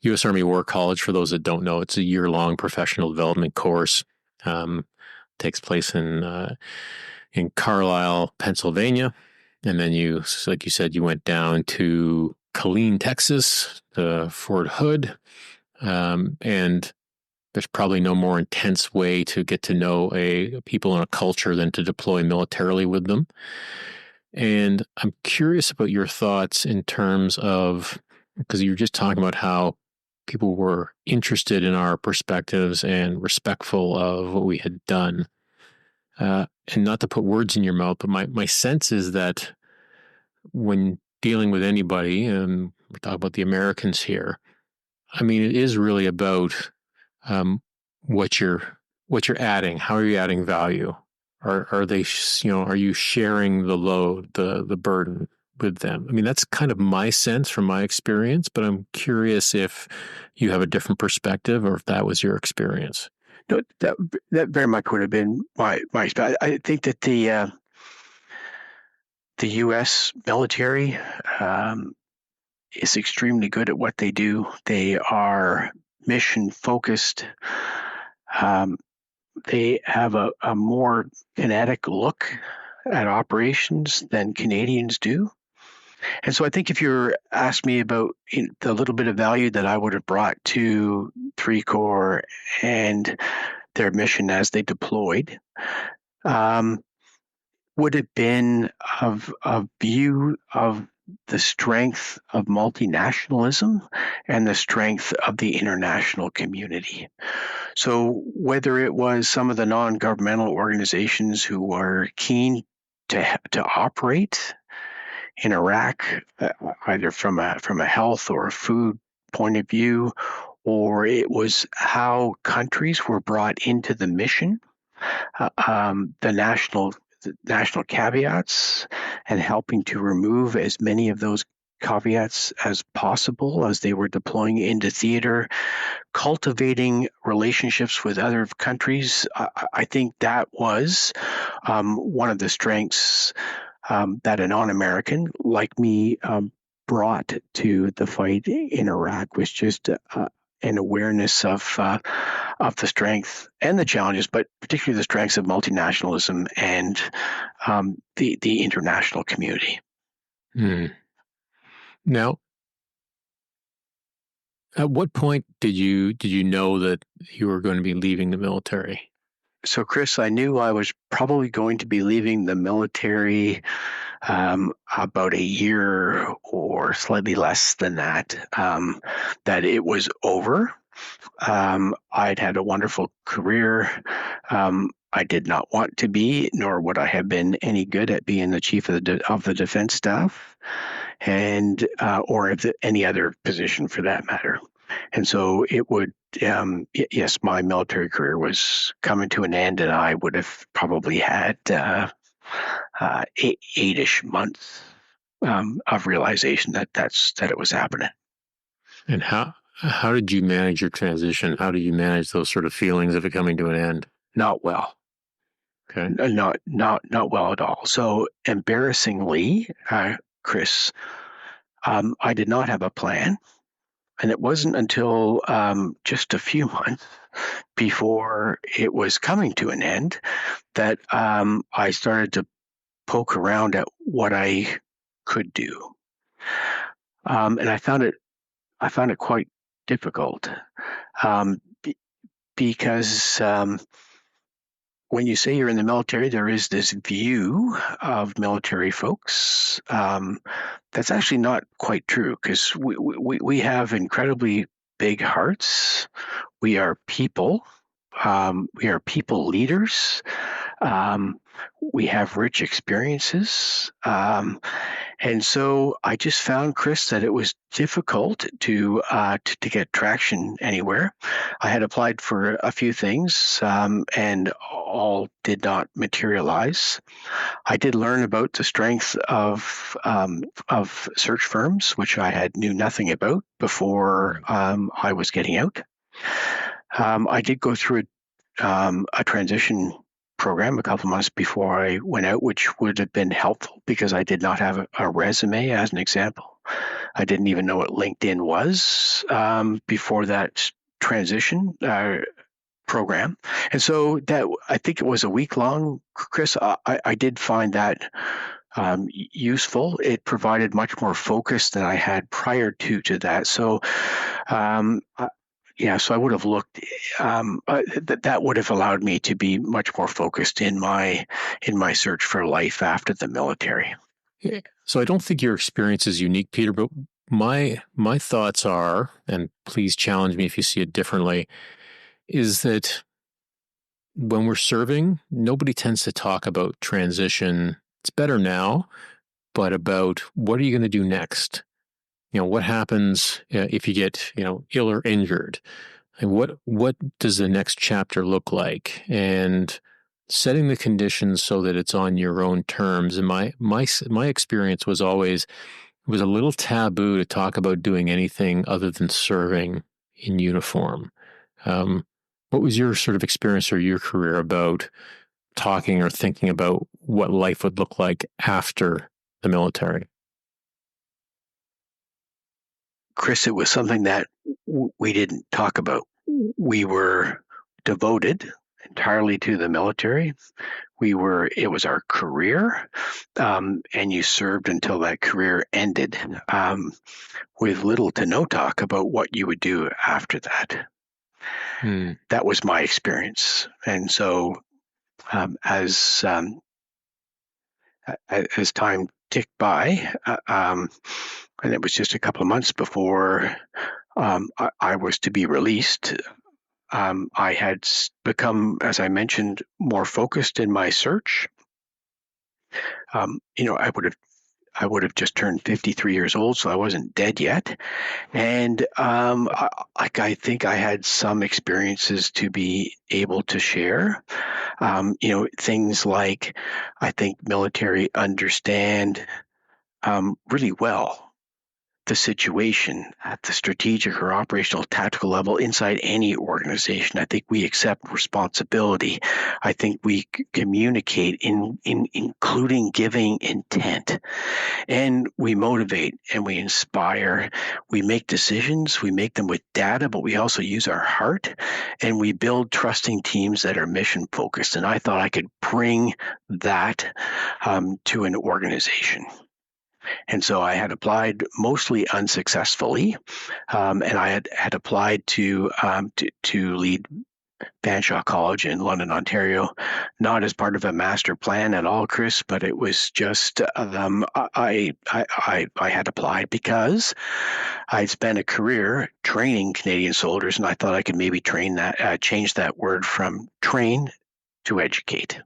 U.S. Army War College. For those that don't know, it's a year-long professional development course. Takes place in Carlisle, Pennsylvania, and then you, like you said, you went down to Killeen, Texas, to Fort Hood, and there's probably no more intense way to get to know people in a culture than to deploy militarily with them. And I'm curious about your thoughts in terms of, because you were just talking about how people were interested in our perspectives and respectful of what we had done. And not to put words in your mouth, but my sense is that when dealing with anybody, and we're talking about the Americans here, I mean, it is really about what you're adding. How are you adding value? Are they, are you sharing the load, the burden with them? I mean, that's kind of my sense from my experience, but I'm curious if you have a different perspective or if that was your experience. No, that very much would have been my experience. I think that the U.S. military is extremely good at what they do. They are mission focused. They have a more kinetic look at operations than Canadians do. And so I think if you asked me about the little bit of value that I would have brought to 3 Corps and their mission as they deployed, would have been of a view of the strength of multinationalism and the strength of the international community. So whether it was some of the non-governmental organizations who were keen to operate in Iraq, either from a health or a food point of view, or it was how countries were brought into the mission, the national caveats, and helping to remove as many of those caveats as possible as they were deploying into theater, cultivating relationships with other countries. I think that was one of the strengths that a non-American like me brought to the fight in Iraq, was just an awareness of the strength and the challenges, but particularly the strengths of multinationalism and the international community. Now, at what point did you know that you were going to be leaving the military? So, Chris, I knew I was probably going to be leaving the military about a year or slightly less than that, that it was over. I'd had a wonderful career. I did not want to be, nor would I have been any good at being the chief of the defense staff, and or any other position for that matter. And so it would, yes, my military career was coming to an end, and I would have probably had 8-ish months of realization that it was happening. And how did you manage your transition? How do you manage those sort of feelings of it coming to an end? Not well. Okay. Not well at all. So embarrassingly, Chris, I did not have a plan. And it wasn't until just a few months before it was coming to an end that I started to poke around at what I could do. And I found it quite difficult because when you say you're in the military, there is this view of military folks that's actually not quite true, because we have incredibly big hearts. We are people. We are people leaders. We have rich experiences. And so I just found, Chris, that it was difficult to get traction anywhere. I had applied for a few things, and all did not materialize. I did learn about the strength of search firms, which I knew nothing about before I was getting out. I did go through a transition program a couple months before I went out, which would have been helpful because I did not have a resume, as an example. I didn't even know what LinkedIn was before that transition program. And so that, I think it was a week long, Chris. I did find that useful. It provided much more focus than I had prior to that. So so I would have looked. That would have allowed me to be much more focused in my search for life after the military. Yeah. So I don't think your experience is unique, Peter. But my thoughts are, and please challenge me if you see it differently, is that when we're serving, nobody tends to talk about transition. It's better now, but about what are you going to do next? What happens if you get, ill or injured? And what does the next chapter look like? And setting the conditions so that it's on your own terms. And my experience was always, it was a little taboo to talk about doing anything other than serving in uniform. What was your sort of experience or your career about talking or thinking about what life would look like after the military? Chris, it was something that we didn't talk about. We were devoted entirely to the military. It was our career, and you served until that career ended, with little to no talk about what you would do after that. That was my experience. And so as time ticked by, and it was just a couple of months before I was to be released, I had become, as I mentioned, more focused in my search. I would have just turned 53 years old, so I wasn't dead yet. And I think I had some experiences to be able to share. Things like I think military understand really well the situation at the strategic or operational tactical level inside any organization. I think we accept responsibility. I think we communicate in including giving intent, and we motivate and we inspire. We make decisions, we make them with data, but we also use our heart, and we build trusting teams that are mission focused. And I thought I could bring that to an organization. And so I had applied mostly unsuccessfully, and I had applied to lead Fanshawe College in London, Ontario, not as part of a master plan at all, Chris, but it was just I had applied because I'd spent a career training Canadian soldiers, and I thought I could maybe change that word from train to educate.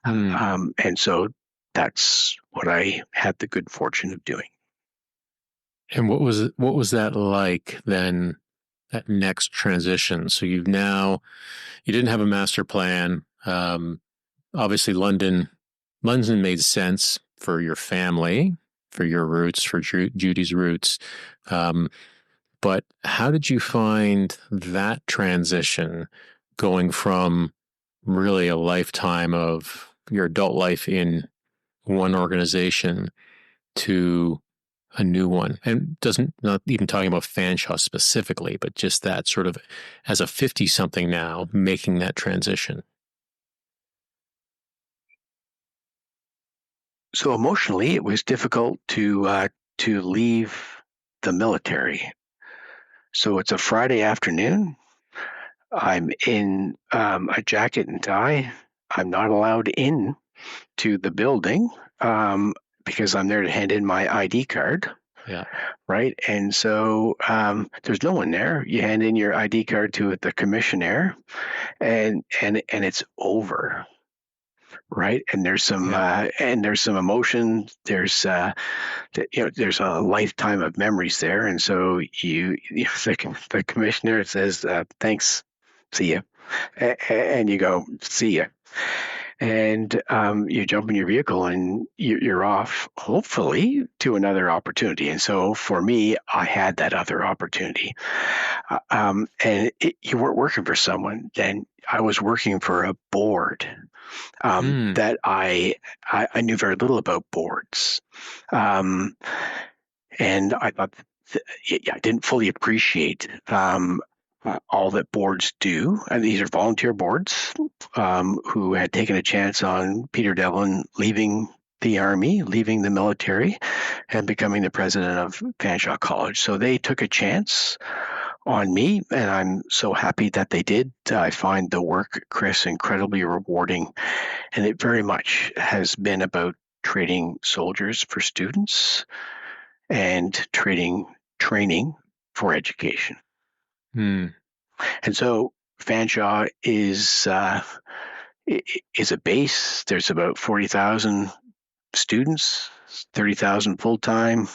And so that's what I had the good fortune of doing. And what was that like then, that next transition? So you didn't have a master plan. Obviously London made sense for your family, for your roots, for Judy's roots. But how did you find that transition going from really a lifetime of your adult life in one organization to a new one? And not even talking about Fanshawe specifically, but just that sort of as a 50-something now, making that transition. So emotionally, it was difficult to leave the military. So it's a Friday afternoon. I'm in a jacket and tie. I'm not allowed in to the building because I'm there to hand in my ID card. Yeah. Right. And so there's no one there. You hand in your ID card to the commissioner, and it's over. Right. And there's some emotion. There's there's a lifetime of memories there. And so the commissioner says, thanks, see ya. And you go, see ya. And you jump in your vehicle and you're off, hopefully, to another opportunity. And so for me, I had that other opportunity. You weren't working for someone. Then I was working for a board that I knew very little about boards. And I thought I didn't fully appreciate all that boards do. And these are volunteer boards who had taken a chance on Peter Devlin leaving the army, leaving the military, and becoming the president of Fanshawe College. So they took a chance on me, and I'm so happy that they did. I find the work, Chris, incredibly rewarding, and it very much has been about trading soldiers for students and trading training for education. And so Fanshawe is a base. There's about 40,000 students, 30,000 full-time,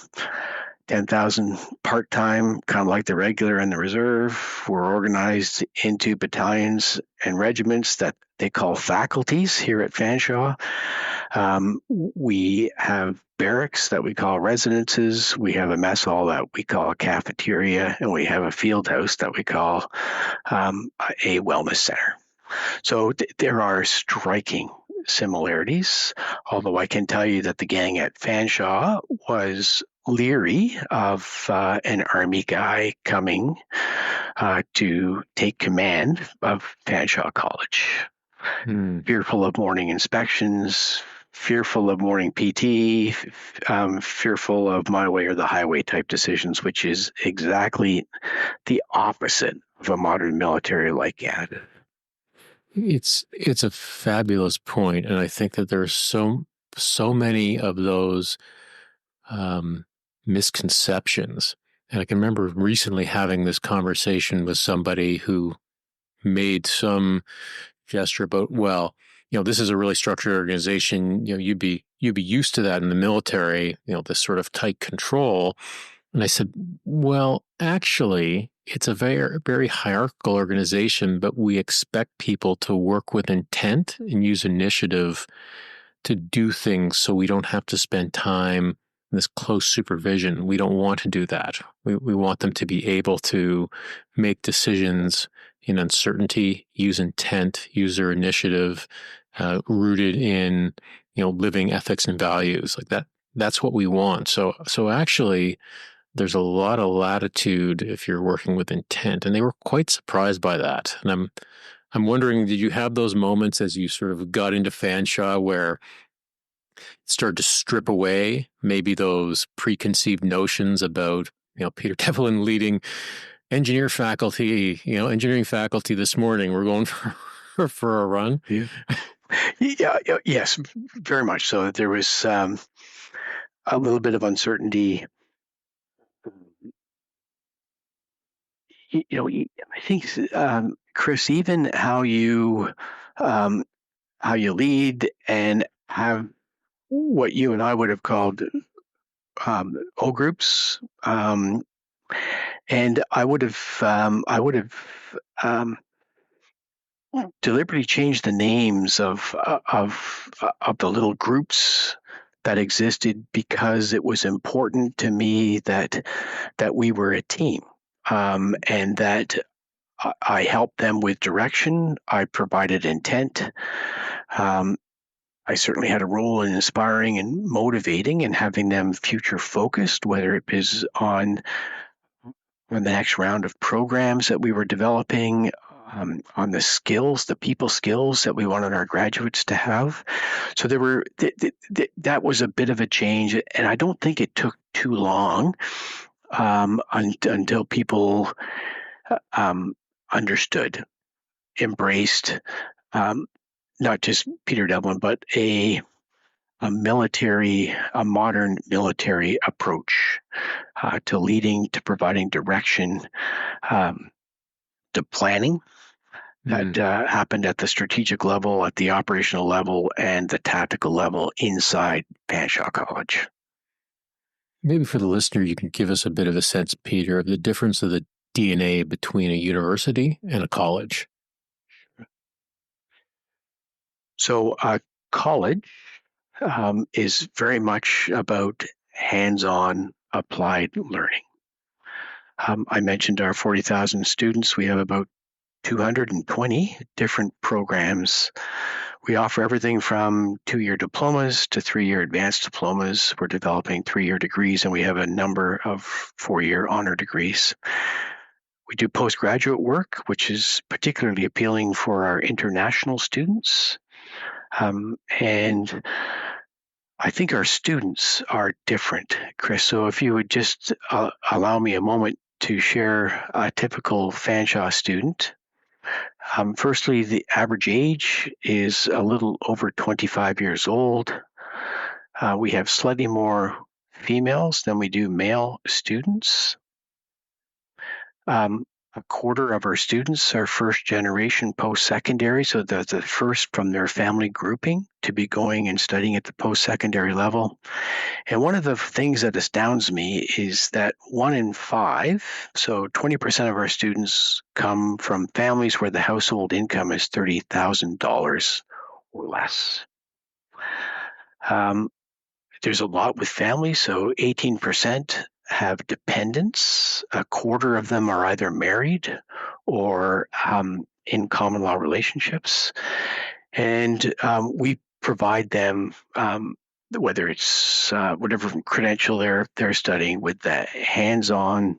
10,000 part-time, kind of like the regular and the reserve. We're organized into battalions and regiments that they call faculties here at Fanshawe. We have barracks that we call residences. We have a mess hall that we call a cafeteria, and we have a field house that we call a wellness center. So there are striking similarities, although I can tell you that the gang at Fanshawe was leery of an army guy coming to take command of Fanshawe College. Fearful of morning inspections, fearful of morning PT, fearful of my way or the highway type decisions, which is exactly the opposite of a modern military like Canada. It's a fabulous point, and I think that there's so many of those misconceptions. And I can remember recently having this conversation with somebody who made some gesture about, well, this is a really structured organization. You'd be used to that in the military, this sort of tight control. And I said, well, actually, it's a very, very hierarchical organization, but we expect people to work with intent and use initiative to do things so we don't have to spend time in this close supervision. We don't want to do that. We want them to be able to make decisions in uncertainty, use intent, use their initiative, rooted in, living ethics and values like that. That's what we want. So actually, there's a lot of latitude if you're working with intent, and they were quite surprised by that. And I'm wondering, did you have those moments as you sort of got into Fanshawe where it started to strip away maybe those preconceived notions about, Peter Devlin leading engineering faculty this morning? We're going for a run. Yeah. Yes, very much so. There was a little bit of uncertainty. I think, Chris, even how you lead and have what you and I would have called O groups, and I would have deliberately changed the names of the little groups that existed because it was important to me that we were a team, and that I helped them with direction. I provided intent. I certainly had a role in inspiring and motivating and having them future focused, whether it was on the next round of programs that we were developing, on the skills, the people skills that we wanted our graduates to have. So there were that was a bit of a change, and I don't think it took too long until people understood, embraced, not just Peter Devlin, but a modern military approach to leading, to providing direction, to planning that happened at the strategic level, at the operational level, and the tactical level inside Fanshawe College. Maybe for the listener, you can give us a bit of a sense, Peter, of the difference of the DNA between a university and a college. So college is very much about hands-on applied learning. I mentioned our 40,000 students. We have about 220 different programs. We offer everything from 2-year diplomas to 3-year advanced diplomas. We're developing 3-year degrees, and we have a number of 4-year honor degrees. We do postgraduate work, which is particularly appealing for our international students. And I think our students are different, Chris. So if you would just allow me a moment to share a typical Fanshawe student. Firstly, the average age is a little over 25 years old. We have slightly more females than we do male students. A quarter of our students are first generation post-secondary, so they're the first from their family grouping to be going and studying at the post-secondary level. And one of the things that astounds me is that 1 in 5, so 20% of our students, come from families where the household income is $30,000 or less. There's a lot with families, so 18% have dependents. A quarter of them are either married or in common law relationships. And we provide them, whether it's whatever credential they're studying, with the hands-on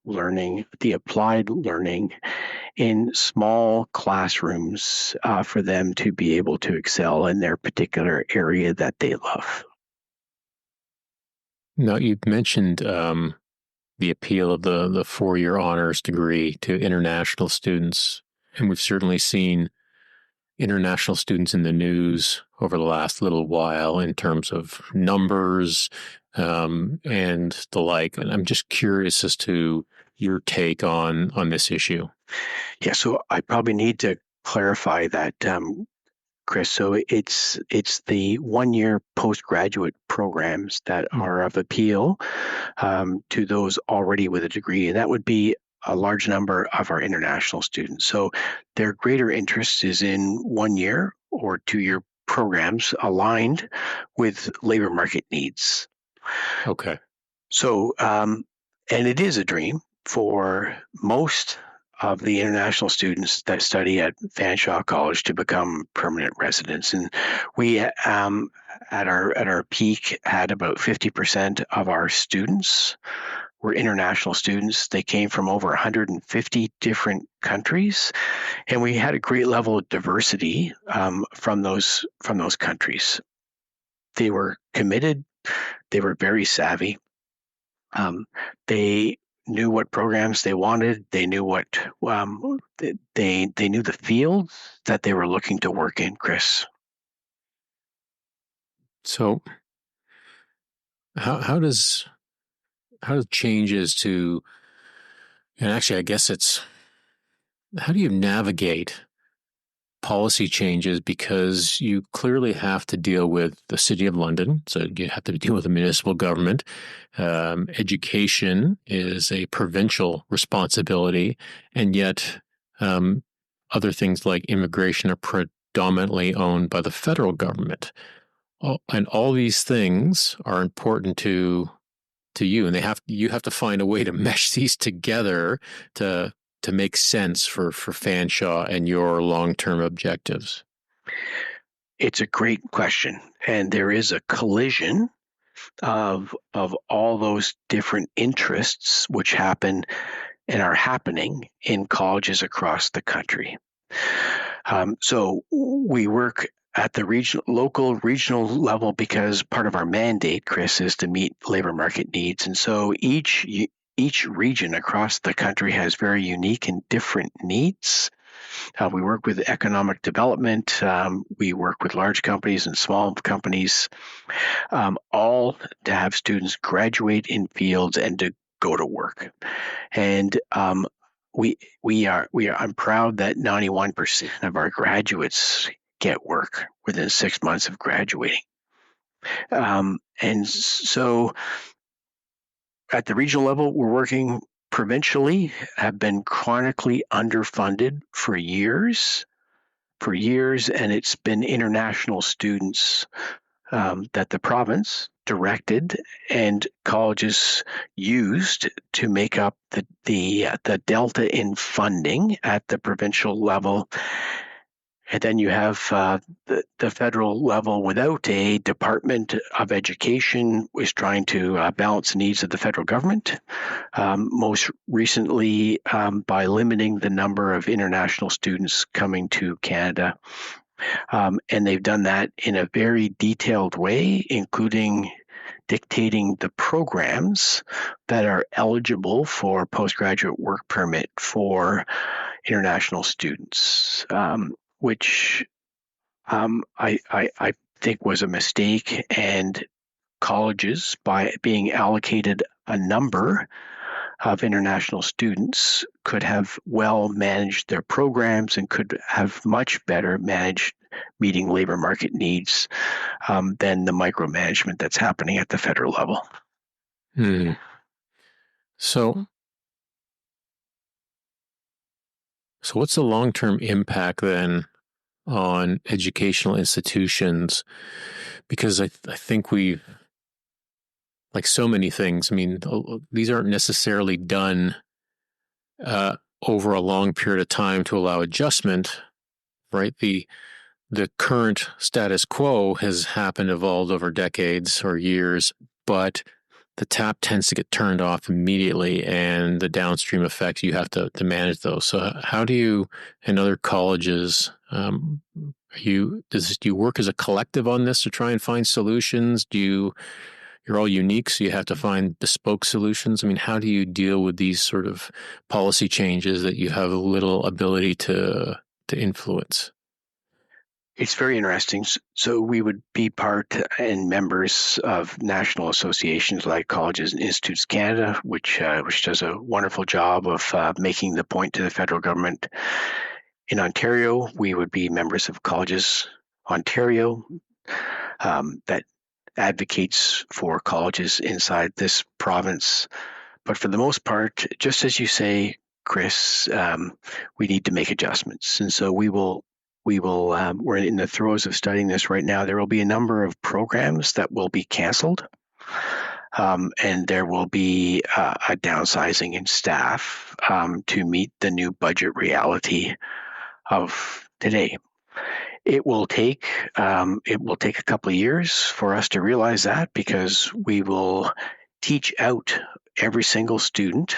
learning, the applied learning in small classrooms for them to be able to excel in their particular area that they love. Now, you mentioned the appeal of the 4-year honors degree to international students, and we've certainly seen international students in the news over the last little while in terms of numbers and the like. And I'm just curious as to your take on this issue. Yeah, so I probably need to clarify that Chris. So it's the 1-year postgraduate programs that are of appeal to those already with a degree, and that would be a large number of our international students. So their greater interest is in 1-year or 2-year programs aligned with labor market needs. Okay. So, and it is a dream for most of the international students that study at Fanshawe College to become permanent residents. And we, at our peak, had about 50% of our students were international students. They came from over 150 different countries, and we had a great level of diversity from those countries. They were committed. They were very savvy. They knew what programs they wanted. They knew what they knew the fields that they were looking to work in, Chris. So how does changes to, and actually I guess it's, how do you navigate policy changes, because you clearly have to deal with the City of London, so you have to deal with the municipal government. Education is a provincial responsibility, and yet other things like immigration are predominantly owned by the federal government. And all these things are important to you, and you have to find a way to mesh these together to make sense for Fanshawe and your long-term objectives? It's a great question, and there is a collision of all those different interests which happen and are happening in colleges across the country. So we work at the regional level because part of our mandate, Chris, is to meet labor market needs, and so each region across the country has very unique and different needs. We work with economic development. We work with large companies and small companies, all to have students graduate in fields and to go to work. And I'm proud that 91% of our graduates get work within 6 months of graduating. And so at the regional level, we're working provincially, have been chronically underfunded for years, and it's been international students that the province directed and colleges used to make up the delta in funding at the provincial level. And then you have the federal level without a Department of Education is trying to balance the needs of the federal government, most recently by limiting the number of international students coming to Canada. And they've done that in a very detailed way, including dictating the programs that are eligible for postgraduate work permit for international students. Which I think was a mistake, and colleges, by being allocated a number of international students, could have well managed their programs and could have much better managed meeting labor market needs than the micromanagement that's happening at the federal level. So what's the long-term impact then on educational institutions? Because I think we, like so many things, I mean, these aren't necessarily done over a long period of time to allow adjustment, right? The current status quo has evolved over decades or years, but the tap tends to get turned off immediately, and the downstream effects, you have to manage those. So how do you, and other colleges, do you work as a collective on this to try and find solutions? You're all unique, so you have to find bespoke solutions. I mean, how do you deal with these sort of policy changes that you have little ability to influence? It's very interesting. So we would be part and members of national associations like Colleges and Institutes Canada, which does a wonderful job of making the point to the federal government. In Ontario, we would be members of Colleges Ontario that advocates for colleges inside this province. But for the most part, just as you say, Chris, we need to make adjustments. And so we're in the throes of studying this right now. There will be a number of programs that will be canceled. And there will be a downsizing in staff to meet the new budget reality of today. It will take a couple of years for us to realize that, because we will teach out every single student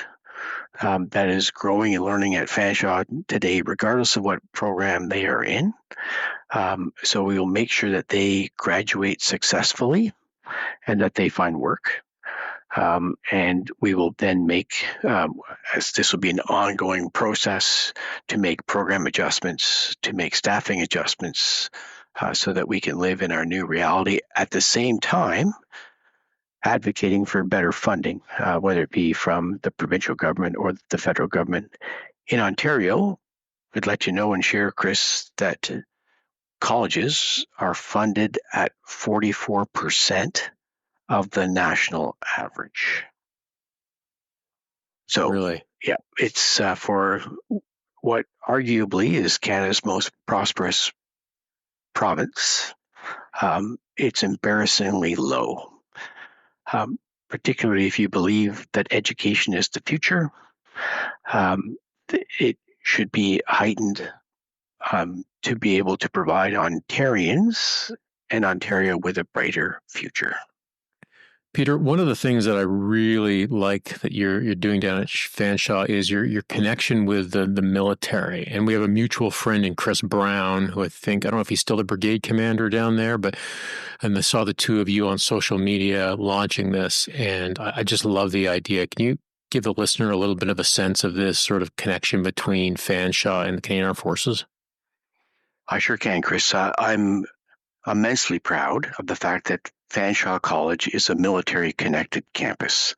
that is growing and learning at Fanshawe today, regardless of what program they are in. So we will make sure that they graduate successfully and that they find work. And we will then make, as this will be an ongoing process, to make program adjustments, to make staffing adjustments, so that we can live in our new reality at the same time advocating for better funding, whether it be from the provincial government or the federal government. In Ontario, I'd let you know and share, Chris, that colleges are funded at 44% of the national average. So, Really? Yeah, it's for what arguably is Canada's most prosperous province. It's embarrassingly low, particularly if you believe that education is the future. It should be heightened to be able to provide Ontarians and Ontario with a brighter future. Peter, one of the things that I really like that you're doing down at Fanshawe is your connection with the military. And we have a mutual friend in Chris Brown, who I don't know if he's still the brigade commander down there, and I saw the two of you on social media launching this, and I just love the idea. Can you give the listener a little bit of a sense of this sort of connection between Fanshawe and the Canadian Armed Forces? I sure can, Chris. I'm immensely proud of the fact that Fanshawe College is a military-connected campus.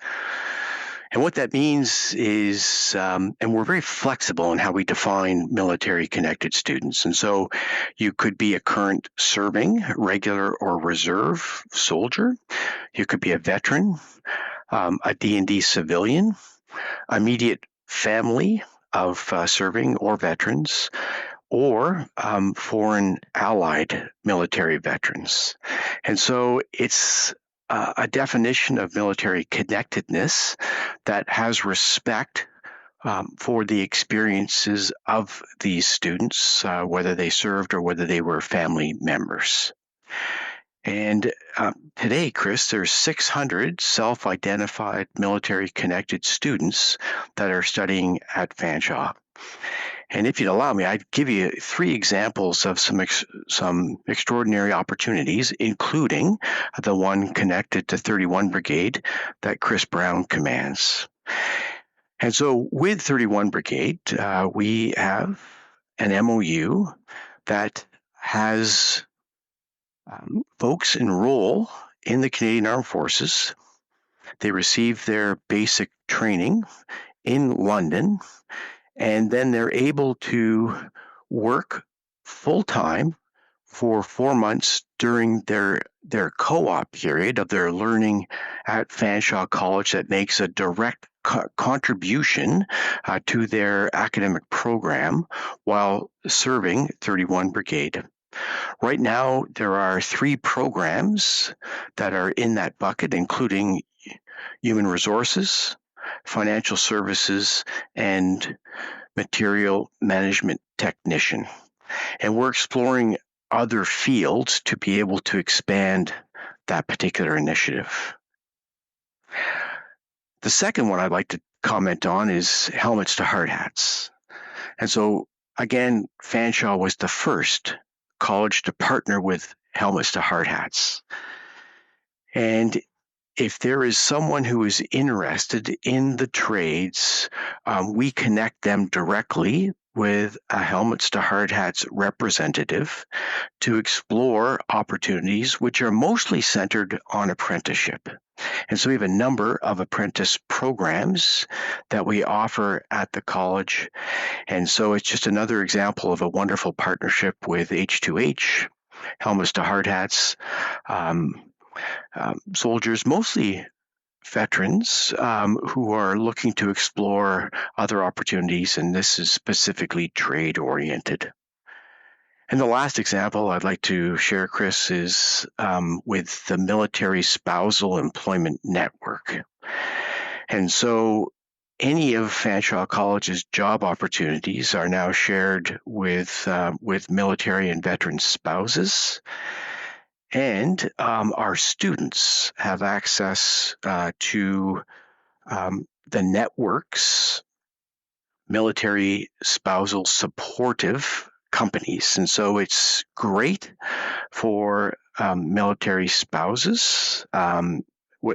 And what that means is, and we're very flexible in how we define military-connected students. And so you could be a current serving, regular or reserve soldier. You could be a veteran, a D&D civilian, immediate family of serving or veterans, or foreign allied military veterans. And so it's a definition of military connectedness that has respect for the experiences of these students, whether they served or whether they were family members. And today, Chris, there's 600 self-identified military-connected students that are studying at Fanshawe. And if you'd allow me, I'd give you 3 examples of some extraordinary opportunities, including the one connected to 31 Brigade that Chris Brown commands. And so with 31 Brigade, we have an MOU that has folks enroll in the Canadian Armed Forces. They receive their basic training in London, and then they're able to work full-time for 4 months during their co-op period of their learning at Fanshawe College that makes a direct contribution to their academic program while serving 31 Brigade. Right now, there are 3 programs that are in that bucket, including human resources, financial services, and material management technician. And we're exploring other fields to be able to expand that particular initiative. The second one I'd like to comment on is helmets to hard hats. And so, again, Fanshawe was the first college to partner with helmets to hard hats. And if there is someone who is interested in the trades, we connect them directly with a Helmets to Hard Hats representative to explore opportunities which are mostly centered on apprenticeship. And so we have a number of apprentice programs that we offer at the college. And so it's just another example of a wonderful partnership with H2H. helmets to hard hats, soldiers, mostly veterans who are looking to explore other opportunities, and this is specifically trade-oriented. And the last example I'd like to share, Chris, is with the Military Spousal Employment Network. And so any of Fanshawe College's job opportunities are now shared with military and veteran spouses. And our students have access to the network's military spousal supportive companies. And so it's great for military spouses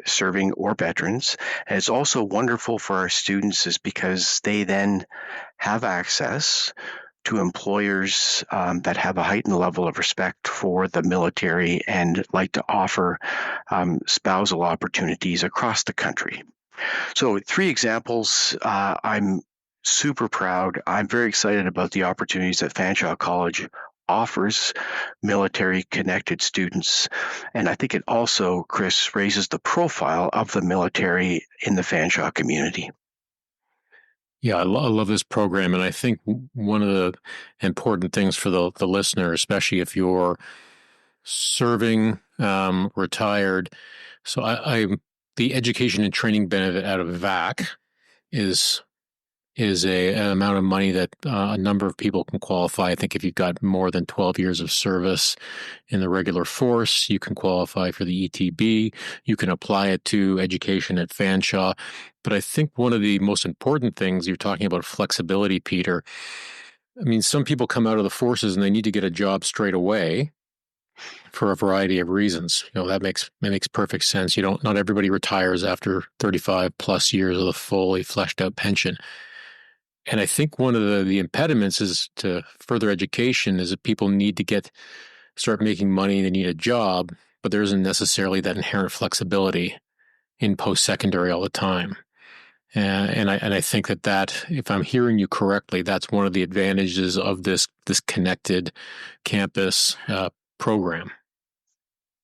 serving or veterans. And it's also wonderful for our students is because they then have access to employers that have a heightened level of respect for the military and like to offer spousal opportunities across the country. So 3 examples. I'm super proud. I'm very excited about the opportunities that Fanshawe College offers military-connected students. And I think it also, Chris, raises the profile of the military in the Fanshawe community. Yeah, I love this program. And I think one of the important things for the listener, especially if you're serving, retired, so the education and training benefit out of VAC is an amount of money that a number of people can qualify. I think if you've got more than 12 years of service in the regular force, you can qualify for the ETB. You can apply it to education at Fanshawe. But I think one of the most important things, you're talking about flexibility, Peter. I mean, some people come out of the forces and they need to get a job straight away for a variety of reasons. That makes perfect sense. Not everybody retires after 35 plus years of a fully fleshed out pension. And I think one of the impediments is to further education is that people need to start making money, they need a job, but there isn't necessarily that inherent flexibility in post-secondary all the time. And I think that if I'm hearing you correctly, that's one of the advantages of this connected campus program.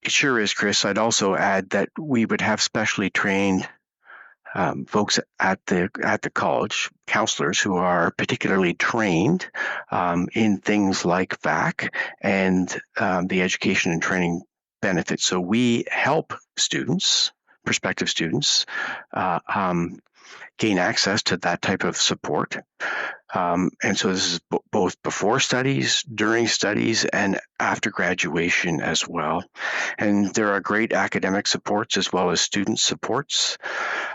It sure is, Chris. I'd also add that we would have specially trained folks at the college, counselors who are particularly trained in things like VAC and the education and training benefits. So we help students, prospective students, gain access to that type of support. And so this is both before studies, during studies, and after graduation as well. And there are great academic supports as well as student supports,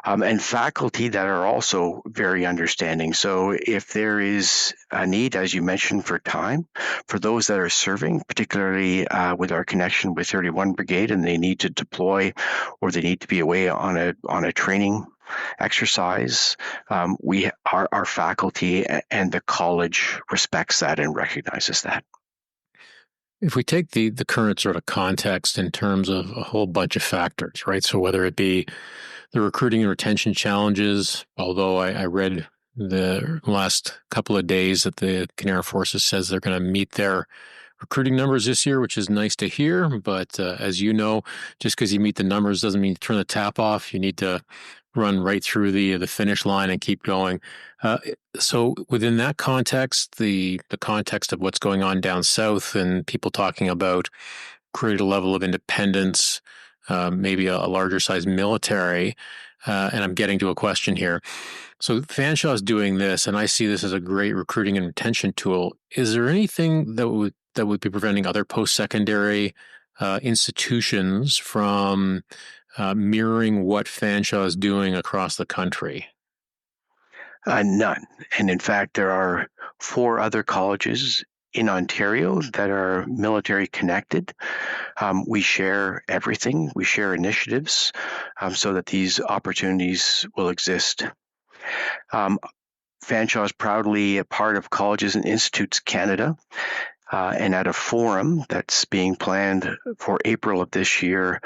and faculty that are also very understanding. So if there is a need, as you mentioned, for time, for those that are serving, particularly with our connection with 31 Brigade, and they need to deploy or they need to be away on a training exercise, our faculty and the college respects that and recognizes that. If we take the current sort of context in terms of a whole bunch of factors, right? So whether it be the recruiting and retention challenges, although I read the last couple of days that the Canadian Forces says they're going to meet their recruiting numbers this year, which is nice to hear. But as you know, just because you meet the numbers doesn't mean you turn the tap off. You need to run right through the finish line and keep going. So within that context, the context of what's going on down south and people talking about create a level of independence, maybe a larger size military, and I'm getting to a question here. So Fanshawe is doing this, and I see this as a great recruiting and retention tool. Is there anything that would be preventing other post-secondary institutions from mirroring what Fanshawe is doing across the country? None. And in fact, there are 4 other colleges in Ontario that are military connected. We share everything. We share initiatives so that these opportunities will exist. Fanshawe is proudly a part of Colleges and Institutes Canada. And at a forum that's being planned for April of this year,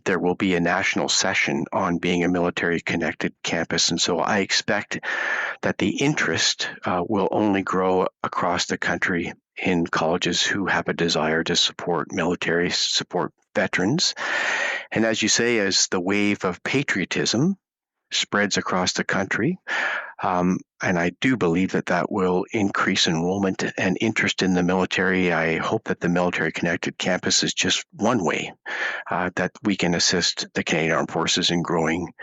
there will be a national session on being a military-connected campus. And so I expect that the interest will only grow across the country in colleges who have a desire to support military, support veterans. And as you say, as the wave of patriotism spreads across the country, and I do believe that will increase enrollment and interest in the military. I hope that the Military Connected Campus is just one way that we can assist the Canadian Armed Forces in growing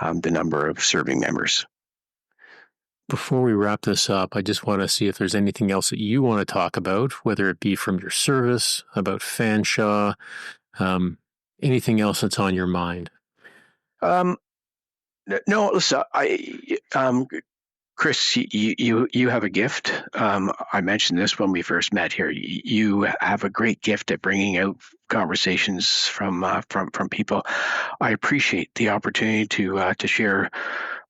the number of serving members. Before we wrap this up, I just want to see if there's anything else that you want to talk about, whether it be from your service, about Fanshawe, anything else that's on your mind. No, listen, Chris, you have a gift. I mentioned this when we first met here. You have a great gift at bringing out conversations from people. I appreciate the opportunity to share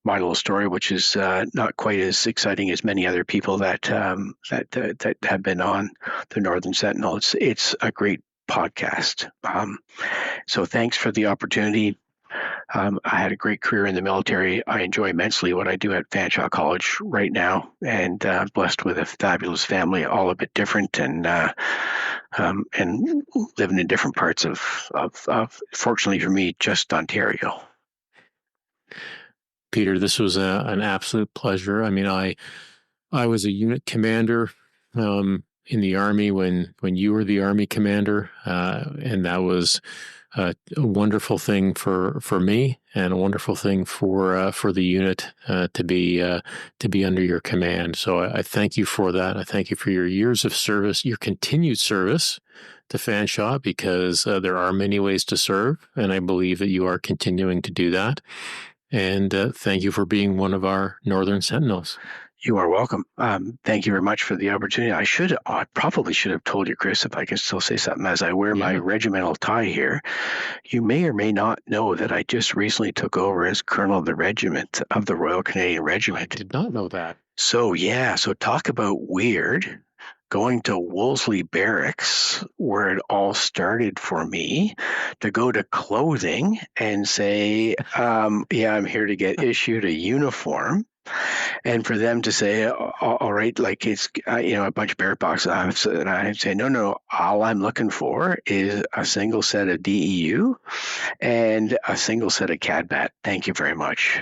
my little story, which is not quite as exciting as many other people that have been on the Northern Sentinel. It's a great podcast. So thanks for the opportunity. I had a great career in the military. I enjoy immensely what I do at Fanshawe College right now, and blessed with a fabulous family, all a bit different, and living in different parts of fortunately for me, just Ontario. Peter, this was an absolute pleasure. I mean, I was a unit commander in the Army when you were the Army commander, and that was a wonderful thing for me, and a wonderful thing for the unit to be under your command. So I thank you for that. I thank you for your years of service, your continued service to Fanshawe, because there are many ways to serve, and I believe that you are continuing to do that. And thank you for being one of our Northern Sentinels. You are welcome. Thank you very much for the opportunity. I probably should have told you, Chris, if I can still say something, as I wear my regimental tie here. You may or may not know that I just recently took over as Colonel of the Regiment of the Royal Canadian Regiment. I did not know that. So talk about weird. Going to Wolseley Barracks, where it all started for me, to go to clothing and say, I'm here to get issued a uniform. And for them to say, all right, like it's, a bunch of barrack boxes, and I say, no, all I'm looking for is a single set of DEU and a single set of CADBAT. Thank you very much.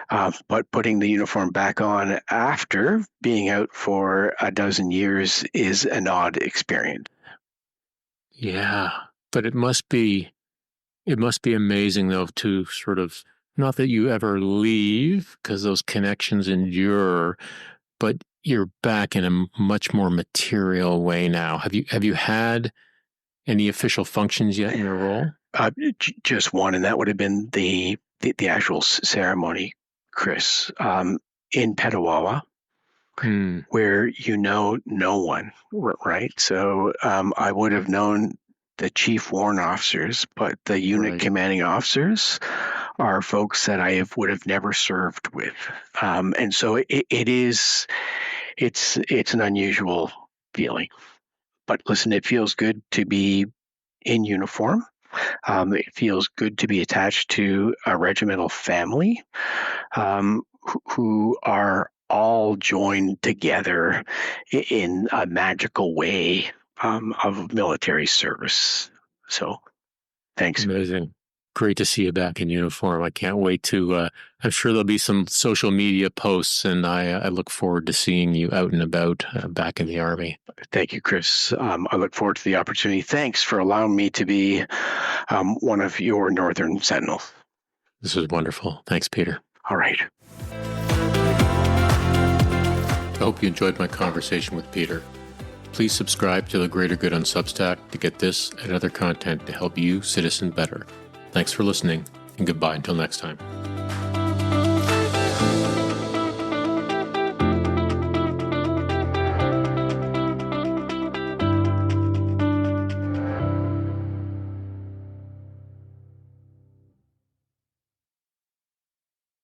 But putting the uniform back on after being out for a dozen years is an odd experience. Yeah, but it must be amazing, though, to sort of, not that you ever leave, because those connections endure, but you're back in a much more material way now. Have you had any official functions yet in your role? Just one, and that would have been the actual ceremony, Chris, in Petawawa, where no one, right? So I would have known the chief warrant officers, but the unit commanding officers are folks that I would have never served with, and so it's an unusual feeling. But listen, it feels good to be in uniform. It feels good to be attached to a regimental family who are all joined together in a magical way of military service. So, thanks. Amazing. Great to see you back in uniform. I can't wait to, I'm sure there'll be some social media posts, and I look forward to seeing you out and about back in the Army. Thank you, Chris. I look forward to the opportunity. Thanks for allowing me to be one of your Northern Sentinels. This was wonderful. Thanks, Peter. All right. I hope you enjoyed my conversation with Peter. Please subscribe to The Greater Good on Substack to get this and other content to help you citizen better. Thanks for listening, and goodbye until next time.